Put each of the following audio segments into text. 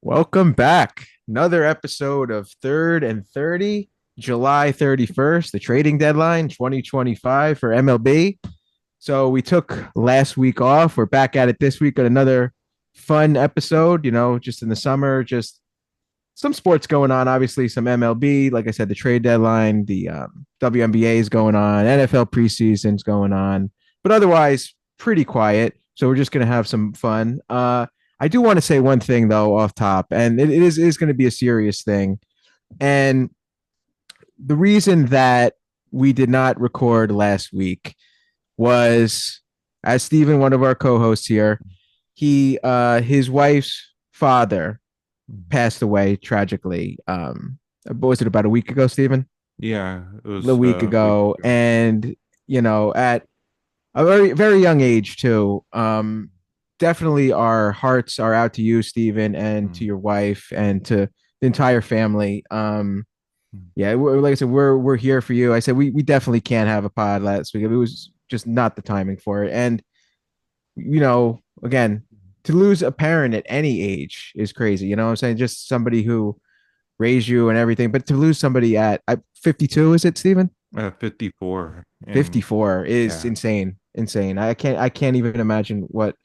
Welcome back. Another episode of Third and 30, July 31st, the trading deadline 2025 for MLB. So we took last week off. We're back at it this week at another fun episode, just in the summer, just some sports going on, obviously some MLB, like I said, the trade deadline, the WNBA is going on, NFL preseason's going on, but otherwise pretty quiet. So we're just going to have some fun. I do want to say one thing though off top, and it is going to be a serious thing. And the reason that we did not record last week was, as Stephen, one of our co-hosts here, his wife's father passed away tragically. What was it, about a week ago, Stephen? Yeah, it A was week a week ago, ago. and at a very very young age too. Definitely, our hearts are out to you, Stephen, and to Mm, your wife, and to the entire family. mm. Yeah, like I said, we're here for you. I said we definitely can't have a pod last week. It was just not the timing for it, and again, to lose a parent at any age is crazy. You know what I'm saying? Just somebody who raised you and everything, but to lose somebody at 52, is it, Stephen? 54, and 54 is yeah. insane. Insane. I can't even imagine what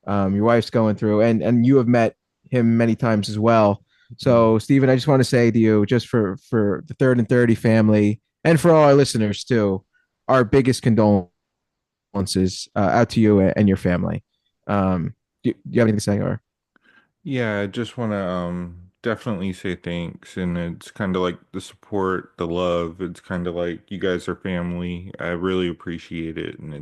your wife's going through, and you have met him many times as well. Mm. So, Stephen, I just want to say to you, just for the Third and 30 family, and for all our listeners too, our biggest condolences out to you and your family. Do you have anything to say? Or Yeah, I just want to definitely say thanks, and it's kind of like the support, the love. It's kind of like you guys are family. I really appreciate it, and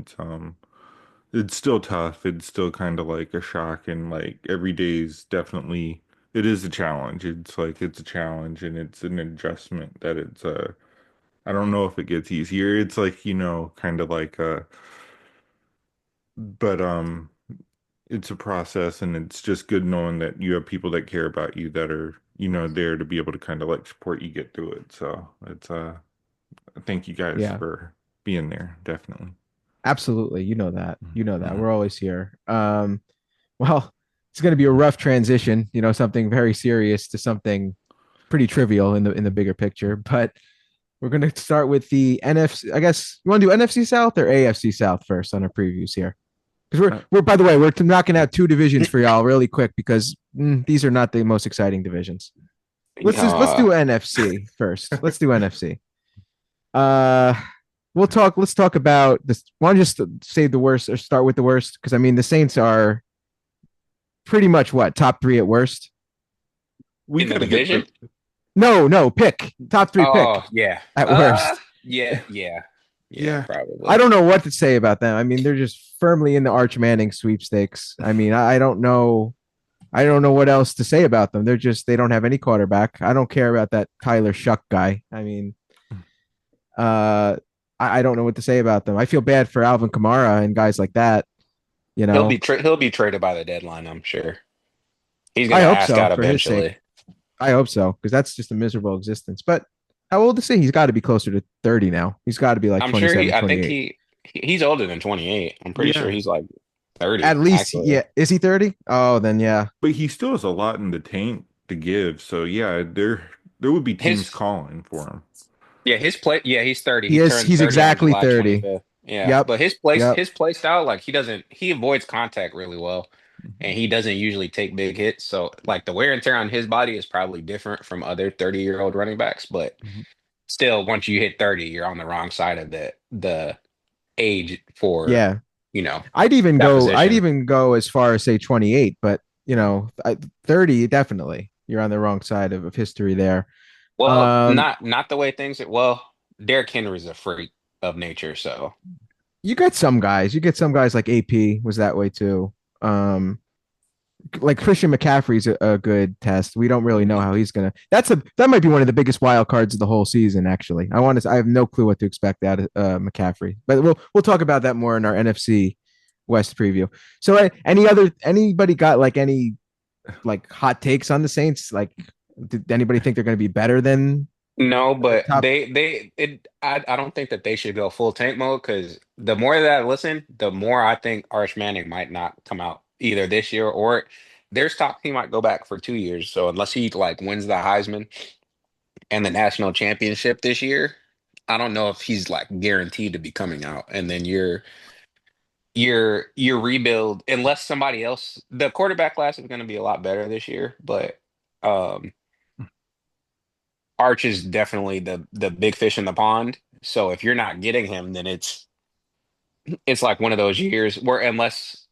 it's still tough. It's still kind of like a shock, and like every day is definitely it is a challenge. It's like it's a challenge, and it's an adjustment that I don't know if it gets easier. It's like, kind of like but it's a process, and it's just good knowing that you have people that care about you that are, there to be able to kind of like support you get through it. So it's thank you guys yeah, for being there, definitely. absolutely. You know that. You know that. Mhm. We're always here. Well, it's going to be a rough transition. Something very serious to something pretty trivial in the bigger picture. But we're going to start with the NFC. I guess you want to do NFC South or AFC South first on our previews here, because we're Uh, we're by the way, we're knocking out two divisions for y'all really quick because these are not the most exciting divisions. Let's Uh, do NFC first. Let's do NFC. Uh, Let's talk about this. Want to just say the worst or start with the worst? Because I mean, the Saints are pretty much what, top three at worst. we in the got to get division? the No, pick top three pick Oh, yeah. at worst. Yeah, yeah. I probably. don't know what to say about them. I mean, they're just firmly in the Arch Manning sweepstakes. I mean, I don't know. I don't know what else to say about them. They don't have any quarterback. I don't care about that Tyler Shuck guy. I mean, uh, I don't know what to say about them. I feel bad for Alvin Kamara and guys like that. You know, He'll be traded by the deadline, I'm sure. He's I gonna hope ask so out for his sake. eventually. I hope so because that's just a miserable existence. But how old is he? He's got to be closer to 30 now. He's got to be like I'm sure 27, I think 28. he's older than 28. I'm pretty sure Yeah, he's like At 30, least, actually. yeah. Is he 30? Oh, then yeah. but he still has a lot in the tank to give. So yeah, there would be teams His calling for him. he's 30. He He is. turns He's 30 on exactly July 30. 25th. Yeah. Yep. But Yep. his play style, like he avoids contact really well. And Mhm. he doesn't usually take big hits. So like the wear and tear on his body is probably different from other 30-year-old running backs, but Mhm. still once you hit 30, you're on the wrong side of the age for, Yeah. you know, that I'd position. even go as far as say 28, but 30 definitely. You're on the wrong side of history there. Well, Um, not the way things well, Derrick Henry's a freak of nature, so you get some guys. You get some guys like AP was that way too. Um, like Christian McCaffrey's a good test. We don't really know how he's gonna. That might be one of the biggest wild cards of the whole season. Actually, I have no clue what to expect out of McCaffrey, but we'll talk about that more in our NFC West preview. So, anybody got like any like hot takes on the Saints? Like, did anybody think they're going to be better than no, the but top? I don't think that they should go full tank mode because the more that I listen, the more I think Arch Manning might not come out either this year or their stock he might go back for 2 years. So unless he like wins the Heisman and the national championship this year, I don't know if he's like guaranteed to be coming out. And then your rebuild, unless somebody else, the quarterback class is going to be a lot better this year, but um Arch is definitely the big fish in the pond. So if you're not getting him, then it's like one of those years where unless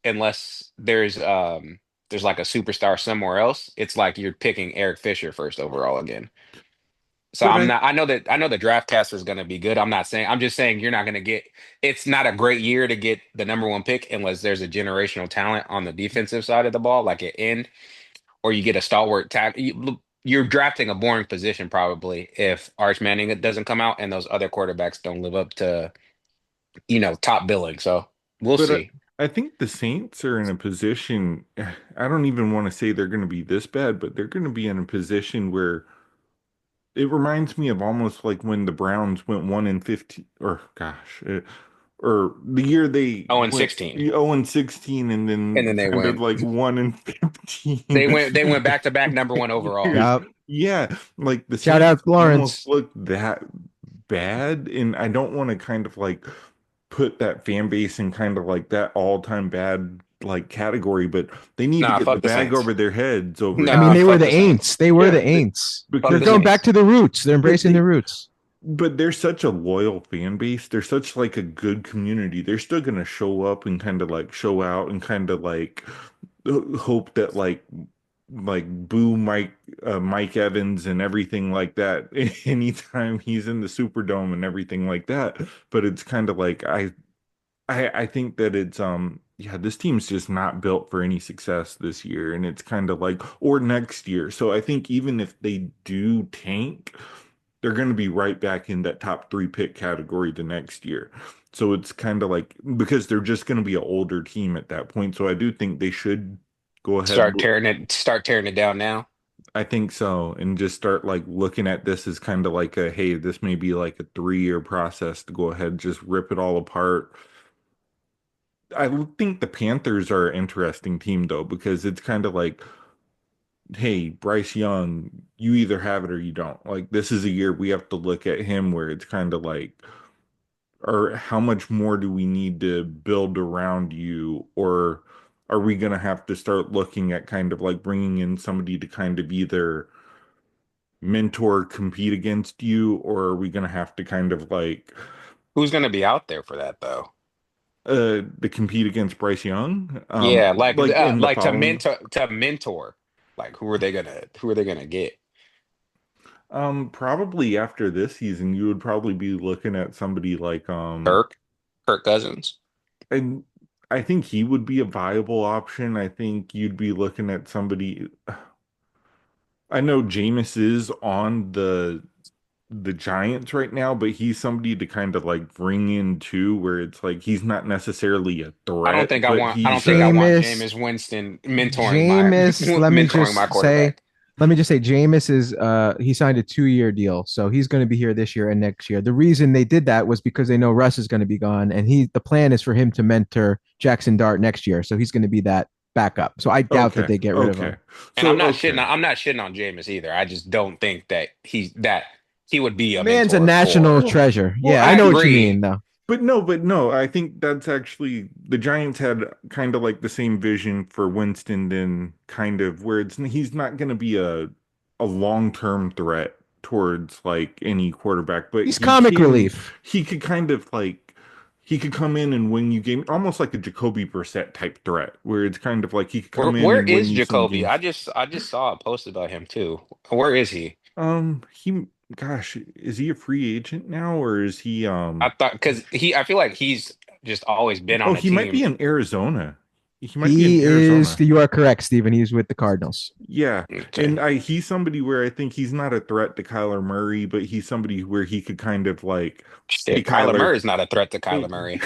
there's like a superstar somewhere else, it's like you're picking Eric Fisher first overall again. So But I'm not, I know the draft test is going to be good. I'm just saying you're not going to get, it's not a great year to get the number one pick unless there's a generational talent on the defensive side of the ball, like at end, or you get a stalwart tackle. You're drafting a boring position probably if Arch Manning doesn't come out and those other quarterbacks don't live up to, top billing. So we'll but see. I think the Saints are in a position. I don't even want to say they're going to be this bad, but they're going to be in a position where it reminds me of almost like when the Browns went 1-15, or gosh, or the year they 0 and went 16. 0-16, and And then then they kind of went like 1-15. they went back to back number one overall. Yup. Yeah, like the Shout Saints out almost Lawrence. look that bad, and I don't want to kind of like put that fan base in kind of like that all-time bad like category, but they need to Nah, get the fuck the bag Saints. over their heads over I mean, Nah, they here. were fuck the the Saints. Aints. They were Yeah, the Aints. Fuck They're the because going back Saints. to the roots. They're but embracing the roots. but they're such a loyal fan base. They're such like a good community. They're still gonna show up and kind of like show out and kind of like hope that like boo Mike Evans and everything like that anytime he's in the Superdome and everything like that. But it's kind of like I think that it's yeah, this team's just not built for any success this year, and it's kind of like or next year. So I think even if they do tank, they're going to be right back in that top three pick category the next year. So it's kind of like because they're just going to be an older team at that point. So I do think they should go ahead. Start tearing it down now. I think so, and just start like looking at this as kind of like a hey, this may be like a 3 year process to go ahead and just rip it all apart. I think the Panthers are an interesting team though, because it's kind of like, hey, Bryce Young, you either have it or you don't. Like this is a year we have to look at him where it's kind of like, or how much more do we need to build around you, or are we going to have to start looking at kind of like bringing in somebody to kind of either mentor, compete against you, or are we going to have to kind of like Who's going to be out there for that though? to compete against Bryce Young, Yeah, like in the like following. to mentor. Like who are they gonna get? Probably after this season, you would probably be looking at somebody like Kirk, Kirk Cousins. and I think he would be a viable option. I think you'd be looking at somebody. I know Jameis is on the Giants right now, but he's somebody to kind of like bring in too, where it's like he's not necessarily a threat, but I don't he's think I want Jameis, Jameis Winston mentoring my Jameis, mentoring my quarterback. let me just say, Jameis is he signed a 2 year deal, so he's going to be here this year and next year. The reason they did that was because they know Russ is going to be gone, and the plan is for him to mentor Jackson Dart next year, so he's going to be that backup. So I doubt that okay. they get rid of Okay. him. And So okay. I'm not shitting on Jameis either. I just don't think that he would be The a man's a mentor national for. treasure. Well, Yeah, I I I know what think you agree. mean, though. but no, I think that's actually the Giants had kind of like the same vision for Winston and kind of where it's he's not going to be a long-term threat towards like any quarterback, but He's comic relief. he could kind of like he could come in and win you game almost like a Jacoby Brissett type threat where it's kind of like he could come in Where and win is you some Jacoby? games. I just saw a post about him too. Where is he? He gosh, is he a free agent now or is he I thought because I feel like he's just always been oh, on a he might be team. in Arizona. He might be in He is. Arizona. You are correct, Stephen. He's with the Cardinals. Yeah. Okay. And he's somebody where I think he's not a threat to Kyler Murray, but he's somebody where he could kind of like, hey Shit, Kyler Kyler, Murray is not a threat to hey, Kyler Murray.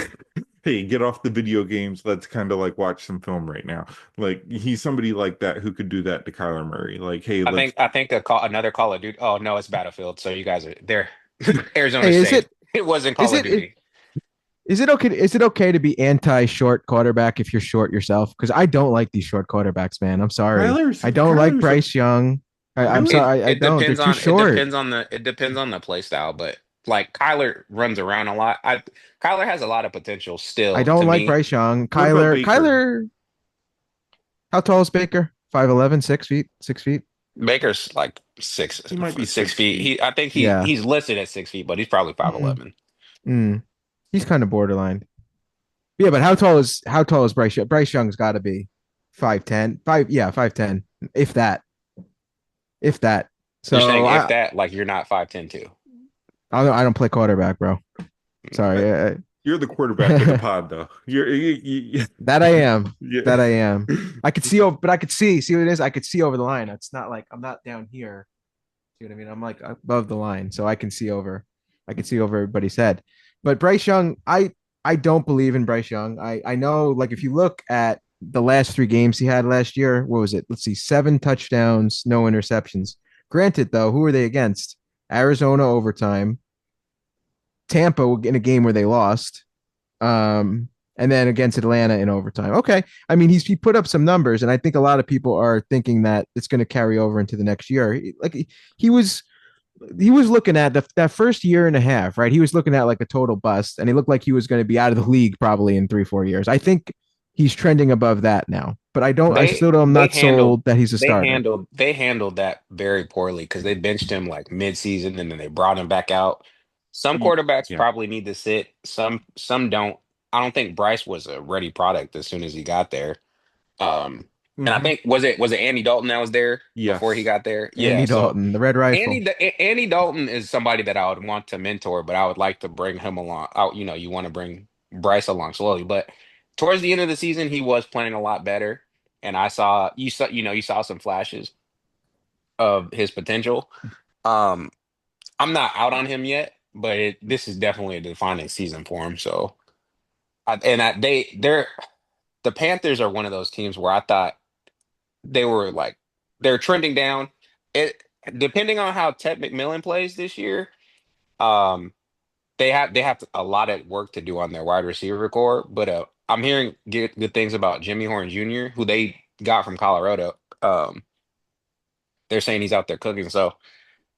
hey, get off the video games. Let's kind of like watch some film right now. Like he's somebody like that who could do that to Kyler Murray. Like, hey, let's I think another Call of Duty. Oh no, it's Battlefield. So you guys are there. Hey, Arizona's is safe. it? It wasn't Is Call of it? Duty. Is it okay? Is it okay to be anti-short quarterback if you're short yourself? Because I don't like these short quarterbacks, man. I'm sorry. I don't like Kyler's a Bryce Young. I'm really sorry. I don't. They're too short. It depends on the play style, but like Kyler runs around a lot. Kyler has a lot of potential I still to don't like me. Bryce Young. What about Kyler. Baker? Kyler. How tall is Baker? 5'11", 6 feet. 6 feet. Baker's like He might be 6 feet. 6 feet. I think Yeah. he's listed at 6 feet, but he's probably five Mm, eleven. mm. He's kind of borderline. Yeah, but how tall is Bryce Young? Bryce Young's got to be 5'10". 5'10", if that. If that. You're saying So if I that, like you're not 5'10" too. I don't play quarterback, bro. Uh, Sorry. You're the quarterback of the pod, though. That I am. Yeah. That I am. I could see over, but I could see what it is. I could see over the line. It's not like I'm not down here. See what I mean? I'm like above the line, so I can see over. I can see over everybody's head. But Bryce Young, I don't believe in Bryce Young. I know, like if you look at the last three games he had last year, what was it? Let's see, 7 touchdowns, no interceptions. Granted, though, who are they against? Arizona overtime, Tampa in a game where they lost, and then against Atlanta in overtime. Okay, I mean he put up some numbers, and I think a lot of people are thinking that it's going to carry over into the next year. He was he was looking at that first year and a half, right? He was looking at like a total bust, and he looked like he was going to be out of the league probably in 3-4 years. I think he's trending above that now, but I don't. I still am They not handled sold that he's a starter. they handled that very poorly because they benched him like mid-season and then they brought him back out. Some quarterbacks Yeah. probably need to sit, some don't. I don't think Bryce was a ready product as soon as he got there. Um, and I Hmm. think was it Andy Dalton that was there before he Yes. got there? Yeah, Andy so Dalton, the Red Rifle. Andy Dalton is somebody that I would want to mentor, but I would like to bring him along. Out, you want to bring Bryce along slowly, but towards the end of the season, he was playing a lot better, and you saw some flashes of his potential. Um, I'm not out on him yet, but this is definitely a defining season for him. So, they're the Panthers are one of those teams where I thought they were like they're trending down. It depending on how Ted McMillan plays this year. Um, they have a lot of work to do on their wide receiver core, but I'm hearing good things about Jimmy Horn Jr., who they got from Colorado. They're saying he's out there cooking, so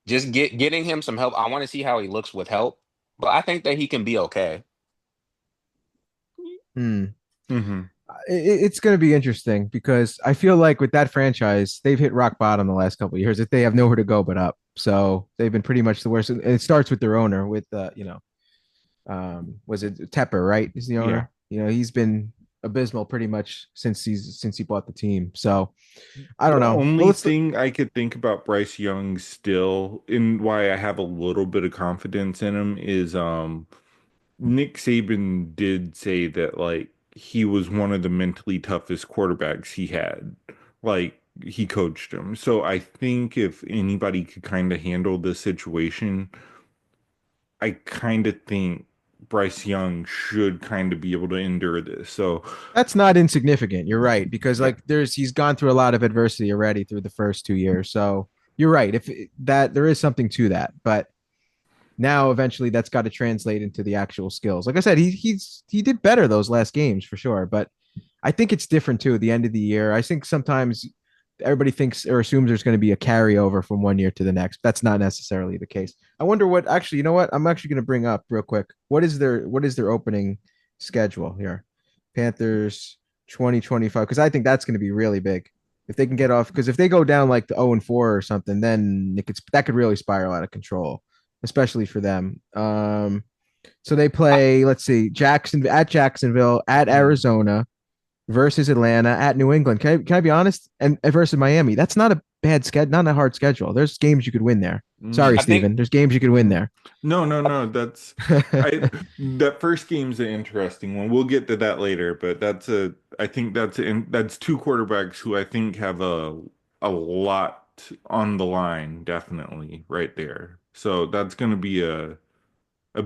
just getting him some help. I want to see how he looks with help, but I think that he can be okay. Hmm. Hmm. It's going to be interesting because I feel like with that franchise, they've hit rock bottom the last couple of years. That they have nowhere to go but up. So they've been pretty much the worst. And it starts with their owner, with was it Tepper, right? Is the Yeah. owner? He's been abysmal pretty much since he bought the team. So I don't The know. Well, only let's. thing I could think about Bryce Young still, and why I have a little bit of confidence in him, is Nick Saban did say that like he was one of the mentally toughest quarterbacks he had. Like he coached him. So I think if anybody could kind of handle this situation, I kind of think Bryce Young should kind of be able to endure this. So That's not insignificant. You're right because yeah. like he's gone through a lot of adversity already through the first 2 years. So you're right. If that there is something to that, but now eventually that's got to translate into the actual skills. Like I said, he did better those last games for sure, but I think it's different too at the end of the year. I think sometimes everybody thinks or assumes there's going to be a carryover from one year to the next. That's not necessarily the case. I wonder what actually, you know what? I'm actually going to bring up real quick. What is their opening schedule here? Panthers 2025 because I think that's going to be really big. If they can get off because if they go down like the 0-4 or something, then that could really spiral out of control, especially for them. So they play, let's see, Jacksonville, at Arizona, versus Atlanta, at New England. Can I be honest? And versus Miami. That's not a bad schedule, not a hard schedule. There's games you could win there. Sorry, I think Steven. There's games you could win there. No, no, no. That's I that first game's an interesting one. We'll get to that later, but I think that's two quarterbacks who I think have a lot on the line, definitely right there. So that's going to be a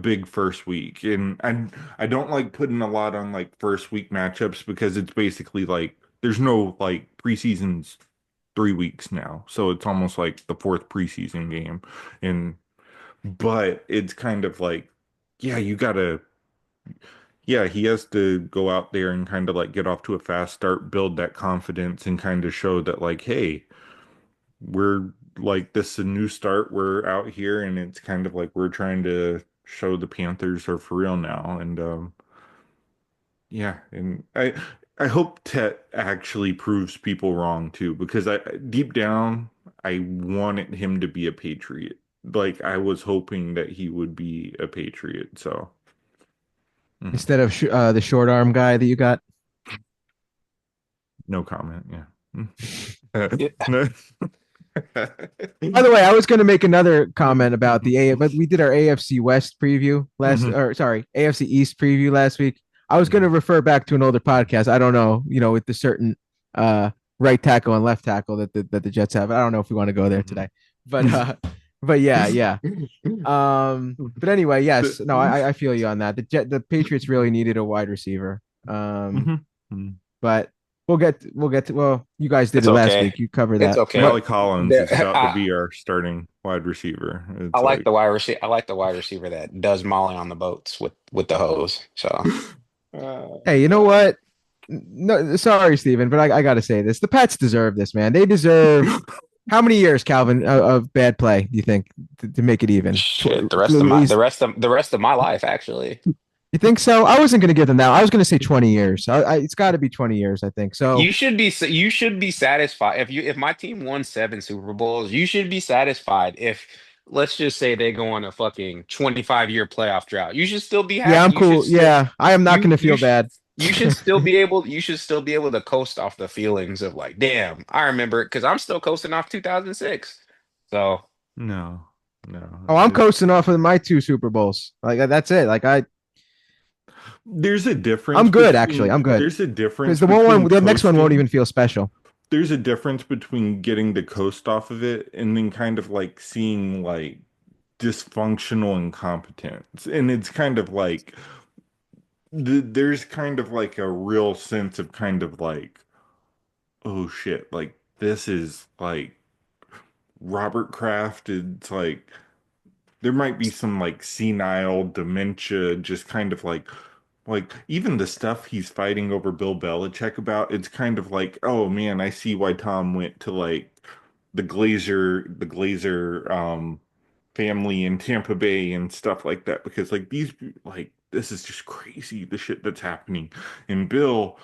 big first week. And I don't like putting a lot on like first week matchups because it's basically like there's no like preseason's 3 weeks now. So it's almost like the fourth preseason game. And but it's kind of like, yeah, yeah, he has to go out there and kind of like get off to a fast start, build that confidence, and kind of show that like, hey, we're like this is a new start. We're out here, and it's kind of like we're trying to show the Panthers are for real now. And yeah, and I hope Tet actually proves people wrong too, because I deep down I wanted him to be a Patriot. Like I was hoping that he would be a Patriot. So mhm. Instead of the short arm guy that you got. No comment. Yeah. Yeah. No. By the way, I was going to make another comment about but we did our AFC West preview Mhm. or sorry, AFC East preview last week. I was going to Mhm. refer back to an older podcast. I don't know, with the certain uh right tackle and left tackle that the Jets have. I don't know if we want to go there today, but but yeah, yeah. But anyway, yes, no, I feel you on that. The Patriots really needed a wide receiver. Mhm. Mhm. But we'll get to well, you guys did It's it last okay. week. You covered It's that. What okay. Malik Collins is about to be our starting wide receiver. I It's like like, the wide receiver. I like the wide receiver that does Molly on the boats with the hose. So Hey, you know what? No, sorry, Steven, but I got to say this. The Pats deserve this, man. They deserve how many years, Calvin, of bad play do you think to make it even? shit. At least The rest of my life, actually. you think so? I wasn't going to give them that. I was going to say 20 years. It's got to be 20 years, I think. So You should be satisfied if my team won 7 Super Bowls. You should be satisfied if let's just say they go on a fucking 25-year playoff drought. You should still be yeah, happy. I'm cool. Yeah, I am not going to feel bad. You should still be able to coast off the feelings of like, damn, I remember it because I'm still coasting off 2006. So no, no. Oh, I'm coasting off of my two Super Bowls. Like that's it. Like There's a difference I'm good actually. between I'm good there's a difference because between the next one won't coasting. even feel special. There's a difference between getting the coast off of it and then kind of like seeing like dysfunctional incompetence. And it's kind of like there's kind of like a real sense of kind of like, oh shit, like this is like Robert Kraft. It's like there might be some like senile dementia, just kind of like even the stuff he's fighting over Bill Belichick about, it's kind of like, oh man, I see why Tom went to like the Glazer family in Tampa Bay and stuff like that because like these like this is just crazy the shit that's happening. And Bill,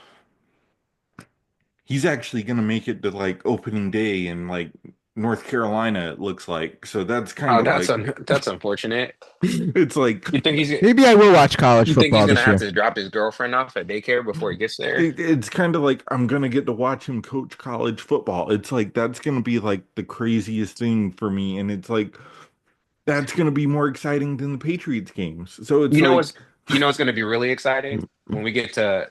he's actually gonna make it to like opening day in like North Carolina, it looks like. So that's kind oh, of like that's unfortunate. it's like You think he's Maybe I will watch college you think he's football gonna this have year. to drop his girlfriend off at daycare before he gets there? it's kind of like I'm gonna get to watch him coach college football. It's like that's gonna be like the craziest thing for me, and it's like that's gonna be more exciting than the Patriots games. So it's You know like, what's you know what's going to be really exciting when we get to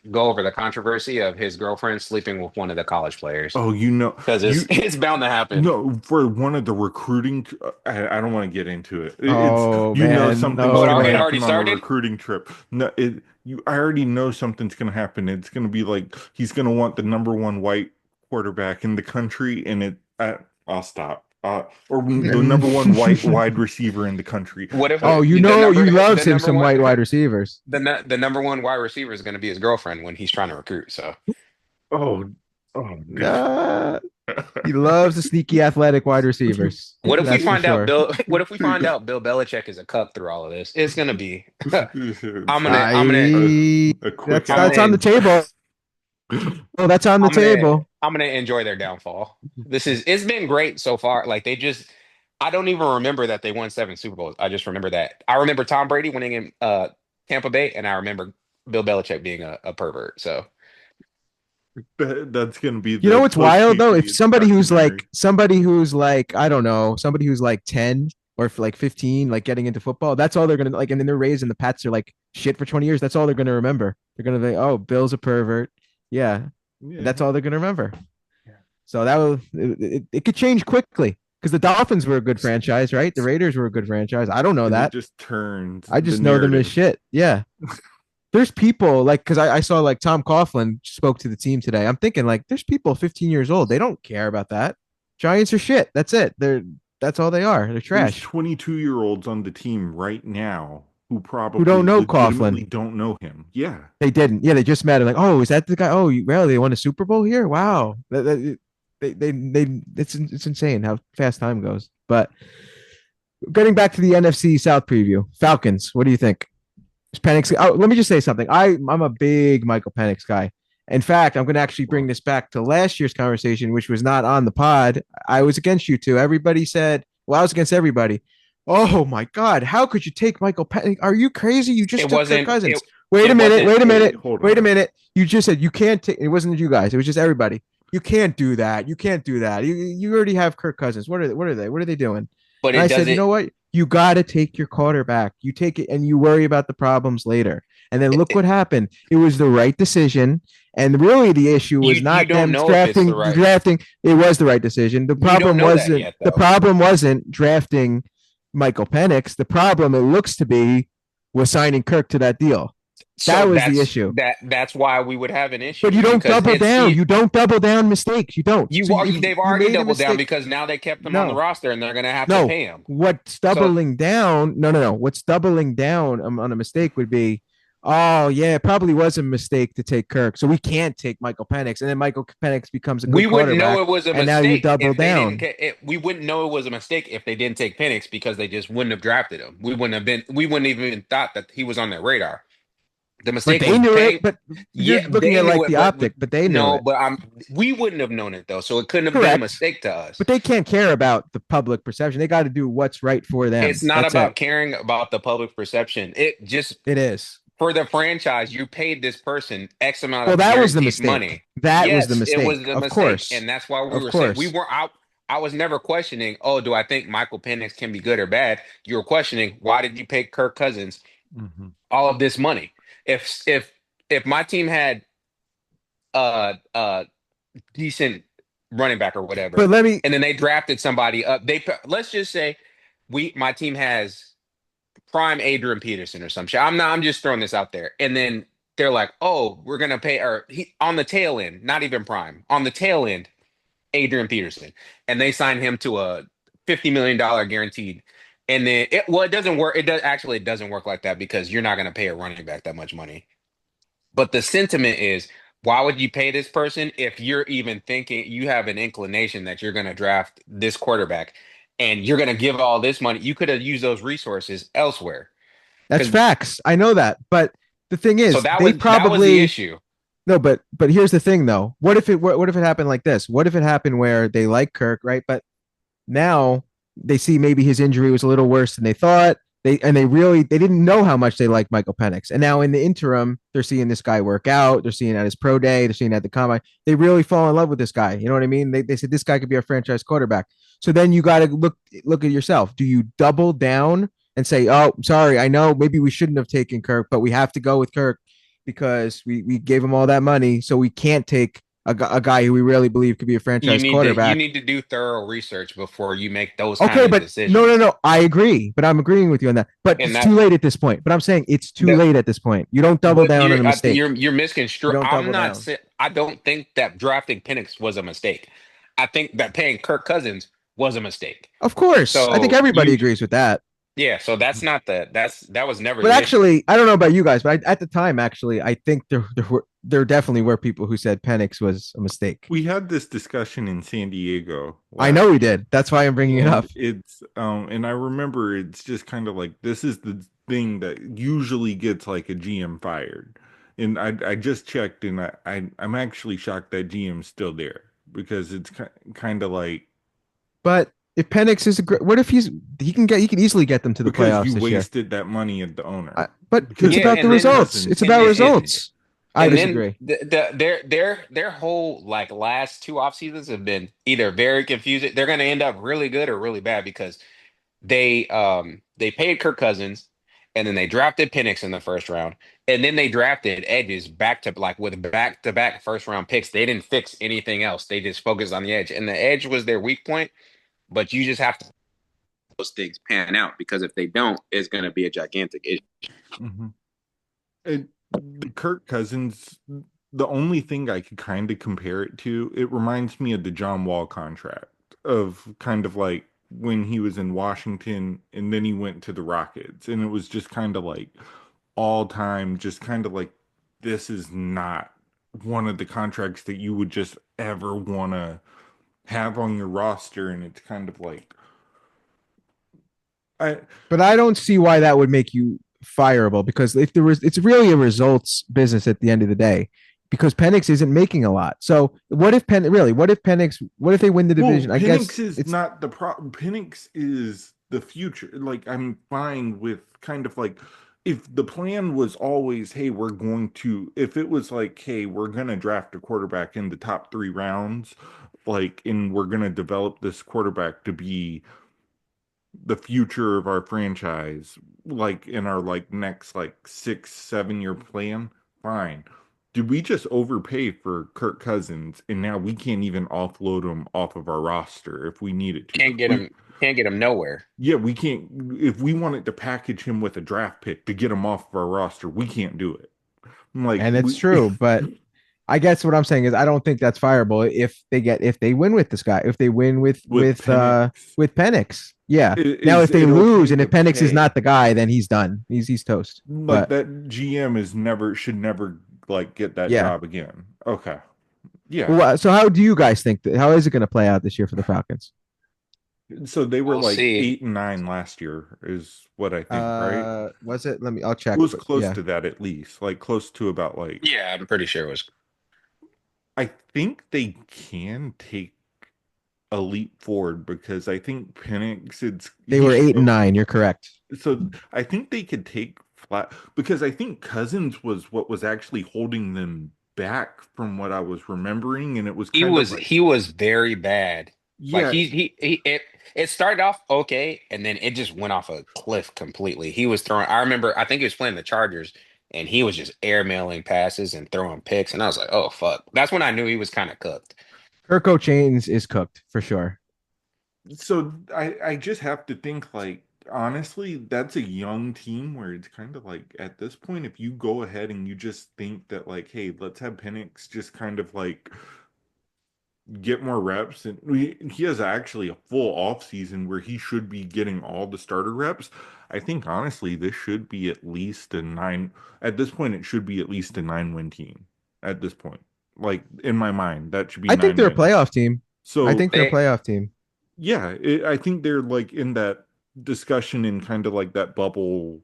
go over the controversy of his girlfriend sleeping with one of the college players oh, because it's you it's bound to happen. no for one of the recruiting. I don't want to get into it. It's Oh man, something's Oh, no it gonna already, it way. already happen on a started. recruiting trip. No, I already know something's gonna happen. It's gonna be like he's gonna want the number one white quarterback in the country, and I'll stop. Or the number one white wide receiver in the country. What if Oh, you loves the him number some one white wide receivers. the number one wide receiver is going to be his girlfriend when he's trying to recruit? So Oh, oh Uh, God. he loves the sneaky athletic wide receivers. what if we That's for find out sure. Bill? What if we find out Bill Belichick is a cuck through all of this? It's going to be. It's a, I a quick I'm that's gonna on the out. table. Oh, that's on the table. I'm gonna enjoy their downfall. It's been great so far. Like I don't even remember that they won 7 Super Bowls. I just remember that. I remember Tom Brady winning in Tampa Bay, and I remember Bill Belichick being a pervert. So That's gonna be You know the what's post wild though? If Patriots documentary. somebody who's like, I don't know, somebody who's like 10 or like 15, like getting into football, that's all they're gonna like, and then they're raised and the Pats are like shit for 20 years. That's all they're gonna remember. They're gonna be, oh, Bill's a pervert. Yeah. And Yeah. that's all they're gonna remember. So that will it could change quickly because the Dolphins were a good franchise, right? The Raiders were a good franchise. I don't know And it that. just turns I the just know them as narrative. shit. Yeah. There's people like because I saw like Tom Coughlin spoke to the team today. I'm thinking like there's people 15 years old. They don't care about that. Giants are shit. That's it. That's all they are. They're There's trash. 22-year-olds on the team right now who who probably don't know Coughlin. legitimately don't know him. Yeah. They didn't. Yeah, they just met. Like, oh, is that the guy? Oh, really? They won a Super Bowl here? Wow. It's insane how fast time goes. But getting back to the NFC South preview, Falcons. What do you think? Is Penix? Oh, let me just say something. I'm a big Michael Penix guy. In fact, I'm going to actually bring this back to last year's conversation, which was not on the pod. I was against you two. Everybody said, well, I was against everybody. Oh my God, how could you take Michael Penix? Are you crazy? You just It took Kirk wasn't Cousins. it Wait a it minute. wasn't Wait a Wait, minute. hold Wait a on. minute. You just said you can't take. It wasn't you guys. It was just everybody. You can't do that. You can't do that. You already have Kirk Cousins. What are they? What are they? What are they doing? but And I it said, you doesn't know what? You got to take your quarterback. You take it and you worry about the problems later. And then look it, what happened. It was the right decision. And really, the issue was you not don't them know if it's the right drafting. It was the right decision. you don't know that yet The though. problem wasn't drafting Michael Penix. The problem it looks to be was signing Kirk to that deal. That So was the issue. that's why we would have an But you issue don't because double it's down. You don't double down mistakes. You don't. So if they've you already made a doubled down mistake, because now they kept them on the no, roster and they're gonna have to no. pay him. What's So doubling down? No, no, no. What's doubling down on a mistake would be, oh yeah, it probably was a mistake to take Kirk, so we can't take Michael Penix, and then Michael Penix becomes a good we wouldn't know quarterback, it was a and now you mistake double if they didn't. down. We wouldn't know it was a mistake if they didn't take Penix because they just wouldn't have drafted him. We wouldn't have been. We wouldn't even thought that he was on their radar. The But mistake they was knew it. paying. But you're Yeah, looking they at knew like it, the but optic. But they knew no, it. but we wouldn't have known it though, so it couldn't have been a Correct. mistake to us. But they can't care about the public perception. They got to do what's right for It's them. not That's it. about caring about the public perception. It just It is. for the franchise, you paid this person X amount Well, of that was the guaranteed mistake. money. That was the Yes, it was mistake. the Of mistake, course. and that's why we Of were saying we course. weren't out. I was never questioning, oh, do I think Michael Penix can be good or bad? You were questioning, why did you pay Kirk Cousins Hmm. all of this money? If my team had decent running back or But whatever, let me and then they drafted somebody up, let's just say my team has prime Adrian Peterson or some shit. I'm just throwing this out there. And then they're like, oh, we're gonna pay or he on the tail end, not even prime, on the tail end, Adrian Peterson. And they signed him to a $50 million guaranteed. And then it doesn't work. It doesn't work like that because you're not gonna pay a running back that much money. But the sentiment is, why would you pay this person if you're even thinking you have an inclination that you're gonna draft this quarterback and you're gonna give all this money? You could have used those resources elsewhere. That's Because facts. I know that. But the thing so is, they that was the probably issue. no, but here's the thing though. What if it happened like this? What if it happened where they like Kirk, right? But now they see maybe his injury was a little worse than they thought. They didn't know how much they like Michael Penix. And now in the interim, they're seeing this guy work out. They're seeing at his pro day. They're seeing at the combine. They really fall in love with this guy. You know what I mean? They said this guy could be a franchise quarterback. So then you got to look at yourself. Do you double down and say, "Oh, sorry, I know maybe we shouldn't have taken Kirk, but we have to go with Kirk because we gave him all that money, so we can't take a guy who we really believe could be a franchise You quarterback." need to do thorough research before you make those kind Okay, of but no, no, decisions. no. I agree, but I'm agreeing with you on that. But And it's that too late at this point. But I'm saying it's too the late at this point. You don't double but down on a mistake. you're You misconstrued. don't double down. I don't think that drafting Penix was a mistake. I think that paying Kirk Cousins was a mistake. Of course, I think So everybody agrees with that. yeah, so that was never But the issue. actually, I don't know about you guys, but at the time, actually, I think there definitely were people who said Penix was a mistake. We had this discussion in San Diego I last know we year, did. That's why I'm bringing it up. and and I remember it's just kind of like this is the thing that usually gets like a GM fired. And I just checked, and I'm actually shocked that GM's still there because it's kind of like But if Penix is a great, what if he can easily get them to the because you playoffs this year. wasted that money at the owner. But it's Because Yeah, about the and then results. It's Cousins and about then results. I and then disagree. their whole like last two off seasons have been either very confusing. They're going to end up really good or really bad because they paid Kirk Cousins and then they drafted Penix in the first round and then they drafted edges back to like with back to back first round picks. They didn't fix anything else. They just focused on the edge and the edge was their weak point. But you just have to those things pan out because if they don't, it's going to be a gigantic issue. Mhm. The Kirk Cousins, the only thing I could kind of compare it to, it reminds me of the John Wall contract of kind of like when he was in Washington, and then he went to the Rockets, and it was just kind of like all time, just kind of like this is not one of the contracts that you would just ever want to have on your roster, and it's kind of like I But I don't see why that would make you fireable because if there was, it's really a results business at the end of the day. Because Penix isn't making a lot. So what if really? What if Penix? What if they win the well, division? I Penix guess is it's not the problem. Penix is the future. Like I'm fine with kind of like if the plan was always, hey, we're going to if it was like, hey, we're gonna draft a quarterback in the top 3 rounds, like and we're gonna develop this quarterback to be the future of our franchise, like in our like next like 6, 7 year plan, fine. Did we just overpay for Kirk Cousins and now we can't even offload him off of our roster if we needed to? Can't get We him. Can't get him nowhere. yeah, we can't if we wanted to package him with a draft pick to get him off of our roster, we can't do it. Like and it's we true, but I guess what I'm saying is I don't think that's fireable if they win with this guy, if they win with Penix, with Penix. Yeah. Now is if they it lose okay and to if Penix is pay? not the guy, then he's done. He's toast. Like But that GM is never should never like get that yeah. job again. Okay. Yeah. Well, so how do you guys think that how is it going to play out this year for the Falcons? So they were We'll like see. 8 and 9 last year, is what I think, right? Was it? I'll It check, was but close yeah. to that at least, like close to about like Yeah, I'm pretty sure it was. I think they can take a leap forward because I think Penix it's They he were 8 and showed 9, you're correct. so I think they could take flat because I think Cousins was what was actually holding them back from what I was remembering, and it was He kind of was like he was very bad. Like yeah, he it started off okay, and then it just went off a cliff completely. He was throwing. I remember. I think he was playing the Chargers, and he was just airmailing passes and throwing picks, and I was like, oh fuck. That's when I knew he was kind of cooked. Kirko Chains is cooked for sure. so I just have to think like honestly that's a young team where it's kind of like at this point if you go ahead and you just think that like hey let's have Penix just kind of like get more reps and he has actually a full off season where he should be getting all the starter reps. I think honestly this should be at least a 9 at this point it should be at least a 9 win team at this point. Like in my mind that should be I think 9 they're a wins. playoff team. I So think they're a They playoff team. yeah, I think they're like in that discussion in kind of like that bubble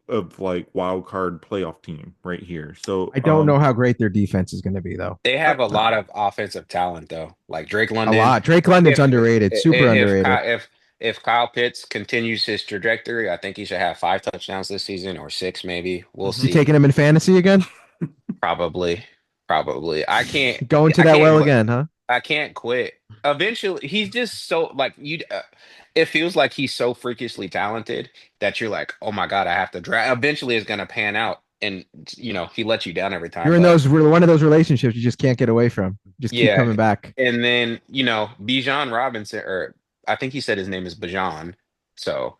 of like wild card playoff team right here. So I don't know how great their defense is going to be though. they I, have a lot of offensive talent though, like Drake A London. lot. Drake London's If underrated, super if underrated. if Kyle Pitts continues his trajectory, I think he should have 5 touchdowns this season or six maybe. We'll mhm. You see. taking him in fantasy again? Probably, probably. Going to I that can't well quit. again, huh? I can't quit. Eventually, he's just so like you. It feels like he's so freakishly talented that you're like, oh my god, I have to draft. Eventually, it's gonna pan out, and he lets you down every time. You're in But those one of those relationships you just can't get away from. Just keep yeah, coming back. and then Bijan Robinson, or I think he said his name is Bijan. So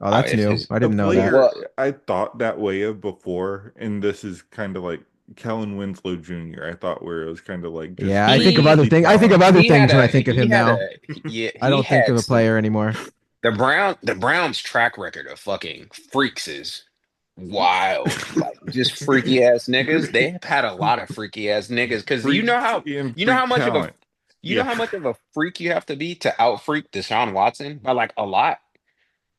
Oh, that's if new. his I A didn't know that. well, player I thought that way of before, and this is kind of like Kellen Winslow Jr. I thought where it was kind of like just Yeah, I think of other he freakishly things. I think of talented. other he had things when I a think of him now. yeah, I he don't think of had a some. player anymore. The Browns track record of fucking freaks is wild. Like just freaky ass niggas. They've had a lot of freaky ass niggas because Freaks and you know how freak much of a talent. you know Yeah. how much of a freak you have to be to out freak Deshaun Watson by like a lot.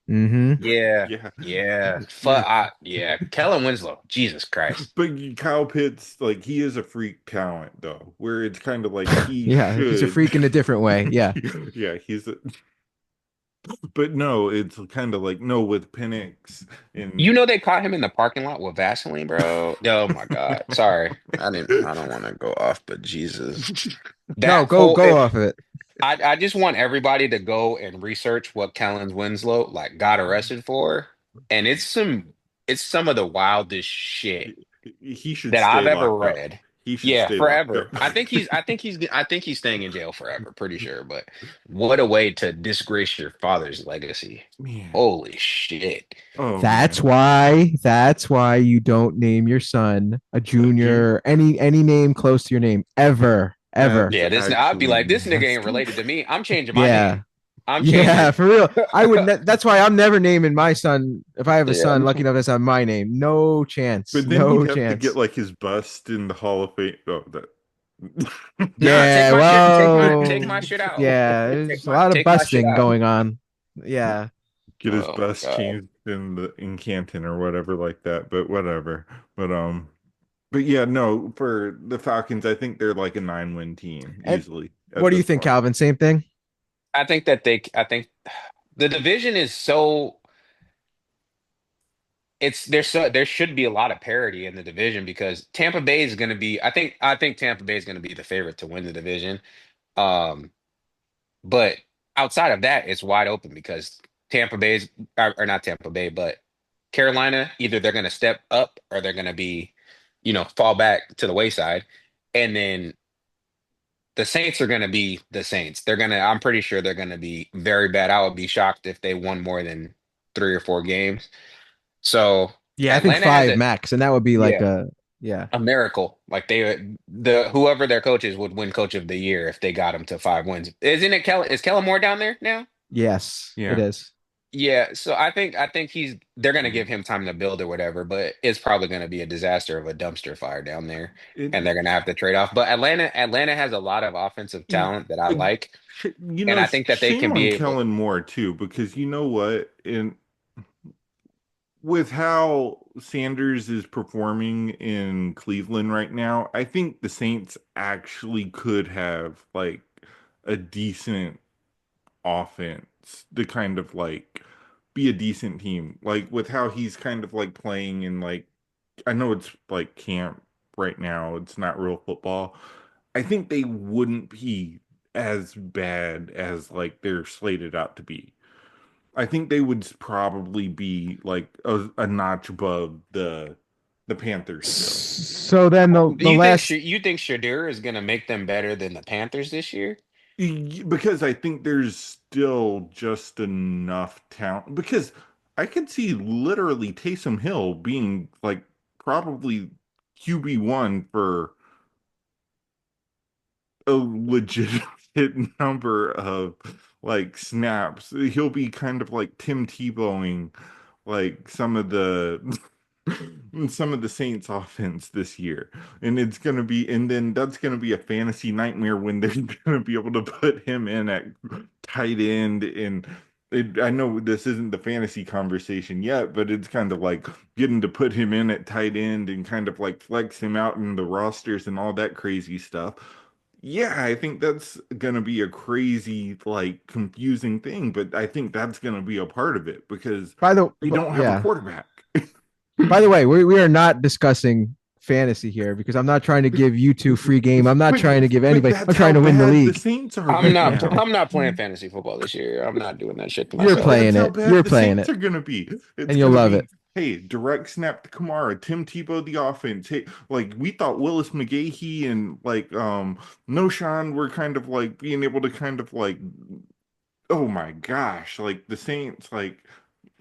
Mm-hmm. Yeah. Yeah. Yeah. Yeah. Yeah. Kellen Winslow. Jesus Christ. But Kyle Pitts, like he is a freak talent though, where it's kind of like he Yeah, he's a should. freak in a different way. Yeah. Yeah, he's a, but no, it's kind of like no with Penix You and know they caught him in the parking lot with Vaseline, bro. Oh my God. Sorry. I don't want to go off, but Jesus. No, That go whole go off of it. I just want everybody to go and research what Kellen Winslow like got arrested for, and it's some of the wildest shit he should that stay I've ever locked up. read. He should Yeah, stay locked forever. up. I think he's staying in jail forever, pretty sure. But what a way to disgrace your father's legacy. Man. Holy shit. Oh That's man. why that's why you don't name your son a Dude, junior, any name close to your name ever, ever. that's Yeah, this I'd be actually like, this nigga ain't nasty. related to me. I'm changing my Yeah. name. I'm Yeah, changing. for real. I would. That's why I'm never naming my son. If I have a Yeah, son, lucky enough to have my name, no chance, But then he'd no have to get chance. like his bust in the Hall of Fame. Oh, that. nah, Yeah, take well, my shit out. yeah, there's a lot of Take my shit busting out. going on. Yeah, Get his Oh my bust god. changed in Canton or whatever like that. But whatever. But But yeah, no, for the Falcons, I think they're like a 9-win team and easily what at do you this think, point. Calvin? Same thing. I think the division is so there should be a lot of parity in the division because Tampa Bay is going to be I think Tampa Bay is going to be the favorite to win the division. Um, but outside of that, it's wide open because Tampa Bay's or not Tampa Bay, but Carolina, either they're going to step up or they're going to be, fall back to the wayside. And then the Saints are going to be the Saints. I'm pretty sure they're going to be very bad. I would be shocked if they won more than 3 or 4 games. So Yeah, I think Atlanta has five max, and that would be like yeah, a yeah. a miracle. Like whoever their coaches would win coach of the year if they got them to 5 wins. Is Kellen Moore down there now? Yes, it Yeah. is. Yeah, so I think they're gonna give him time to build or whatever, but it's probably gonna be a disaster of a dumpster fire down there, It, and they're gonna have to trade off. But Atlanta has a lot of offensive it, talent that I it- like, you and know, I think that they shame can be on able. Kellen Moore too, because you know what? With how Sanders is performing in Cleveland right now, I think the Saints actually could have like a decent offense to kind of like be a decent team. Like with how he's kind of like playing in like I know it's like camp right now, it's not real football. I think they wouldn't be as bad as like they're slated out to be. I think they would probably be like a notch above the Panthers still. So then the last You think Shadur is gonna make them better than the Panthers this year? Because I think there's still just enough talent. Because I could see literally Taysom Hill being like probably QB1 for a legitimate number of like snaps. He'll be kind of like Tim Tebowing like some of the Saints offense this year. And it's gonna be and then that's gonna be a fantasy nightmare when they're gonna be able to put him in at tight end and I know this isn't the fantasy conversation yet, but it's kind of like getting to put him in at tight end and kind of like flex him out in the rosters and all that crazy stuff. Yeah, I think that's gonna be a crazy, like, confusing thing, but I think that's gonna be a part of it because they don't have a yeah. quarterback. By the way, we are not discussing fantasy here because I'm not trying to give you two free game. I'm not But trying to give but anybody. I'm that's how trying to win the bad the league. Saints are right now. I'm not playing fantasy football this year. I'm not doing that shit to You're But myself. that's playing how it. You're bad the playing Saints it, are gonna be. It's and you'll gonna love it. be, hey, direct snap to Kamara, Tim Tebow the offense. Hey, like we thought Willis McGahee and like Noshan were kind of like being able to kind of like oh my gosh, like the Saints, like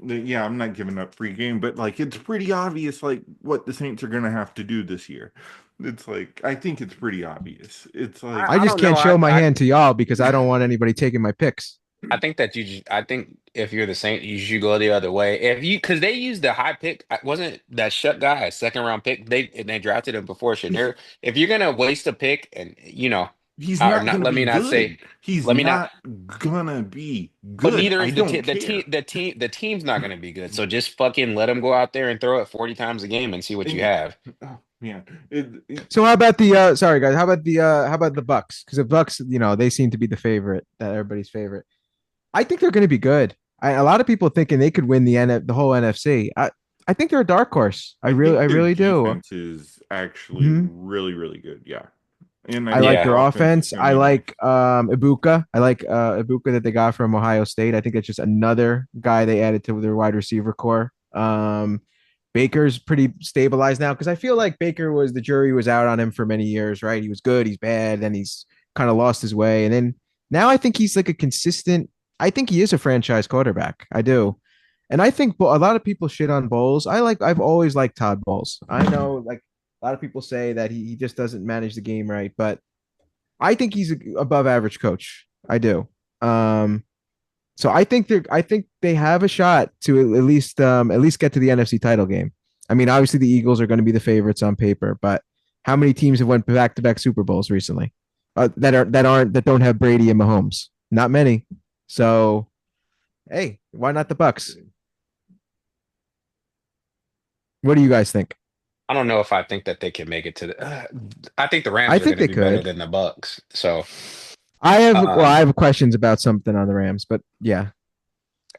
yeah, I'm not giving up free game, but like it's pretty obvious like what the Saints are gonna have to do this year. It's like I think it's pretty obvious. It's like I I just don't know. can't show my hand to y'all because I don't want anybody taking my picks. I think that I think if you're the Saint, you should go the other way. If you because they used the high pick, wasn't that shut guy a 2nd round pick? They drafted him before he- Shadur. If you're gonna waste a pick, and he's or not not, gonna let be me not say, good. He's let me not. not gonna be But good. neither I is the don't team. care. The team's not gonna be good. So just fucking let him go out there and throw it 40 times a game and see what you And have. oh man, So how about the sorry guys, how about the Bucks? Because the Bucks, they seem to be the favorite, that everybody's favorite. I think they're going to be good. A lot of people thinking they could win the whole NFC. I think they're a dark horse. I I think their really do. defense is actually Mhm. really, really good. Yeah. And I I think like Yeah. their their offense is offense. gonna I be nice. like Ibuka. I like Ibuka that they got from Ohio State. I think that's just another guy they added to their wide receiver core. Baker's pretty stabilized now because I feel like Baker was the jury was out on him for many years, right? He was good, he's bad, then he's kind of lost his way. And then now I think he's like a consistent, I think he is a franchise quarterback. I do. And I think a lot of people shit on Bowles. I've always liked Todd Bowles. I know like a lot of people say that he just doesn't manage the game right, but I think he's a above average coach. I do. Um, So I think they have a shot to at least get to the NFC title game. I mean, obviously the Eagles are going to be the favorites on paper, but how many teams have went back to back Super Bowls recently that don't have Brady and Mahomes? Not many. So hey, why not the Bucks? What do you guys think? I don't know if I think that they can make it to the. I think the I Rams are think going to they be better could. than the Bucks. So I um, have questions about something on the Rams, but yeah.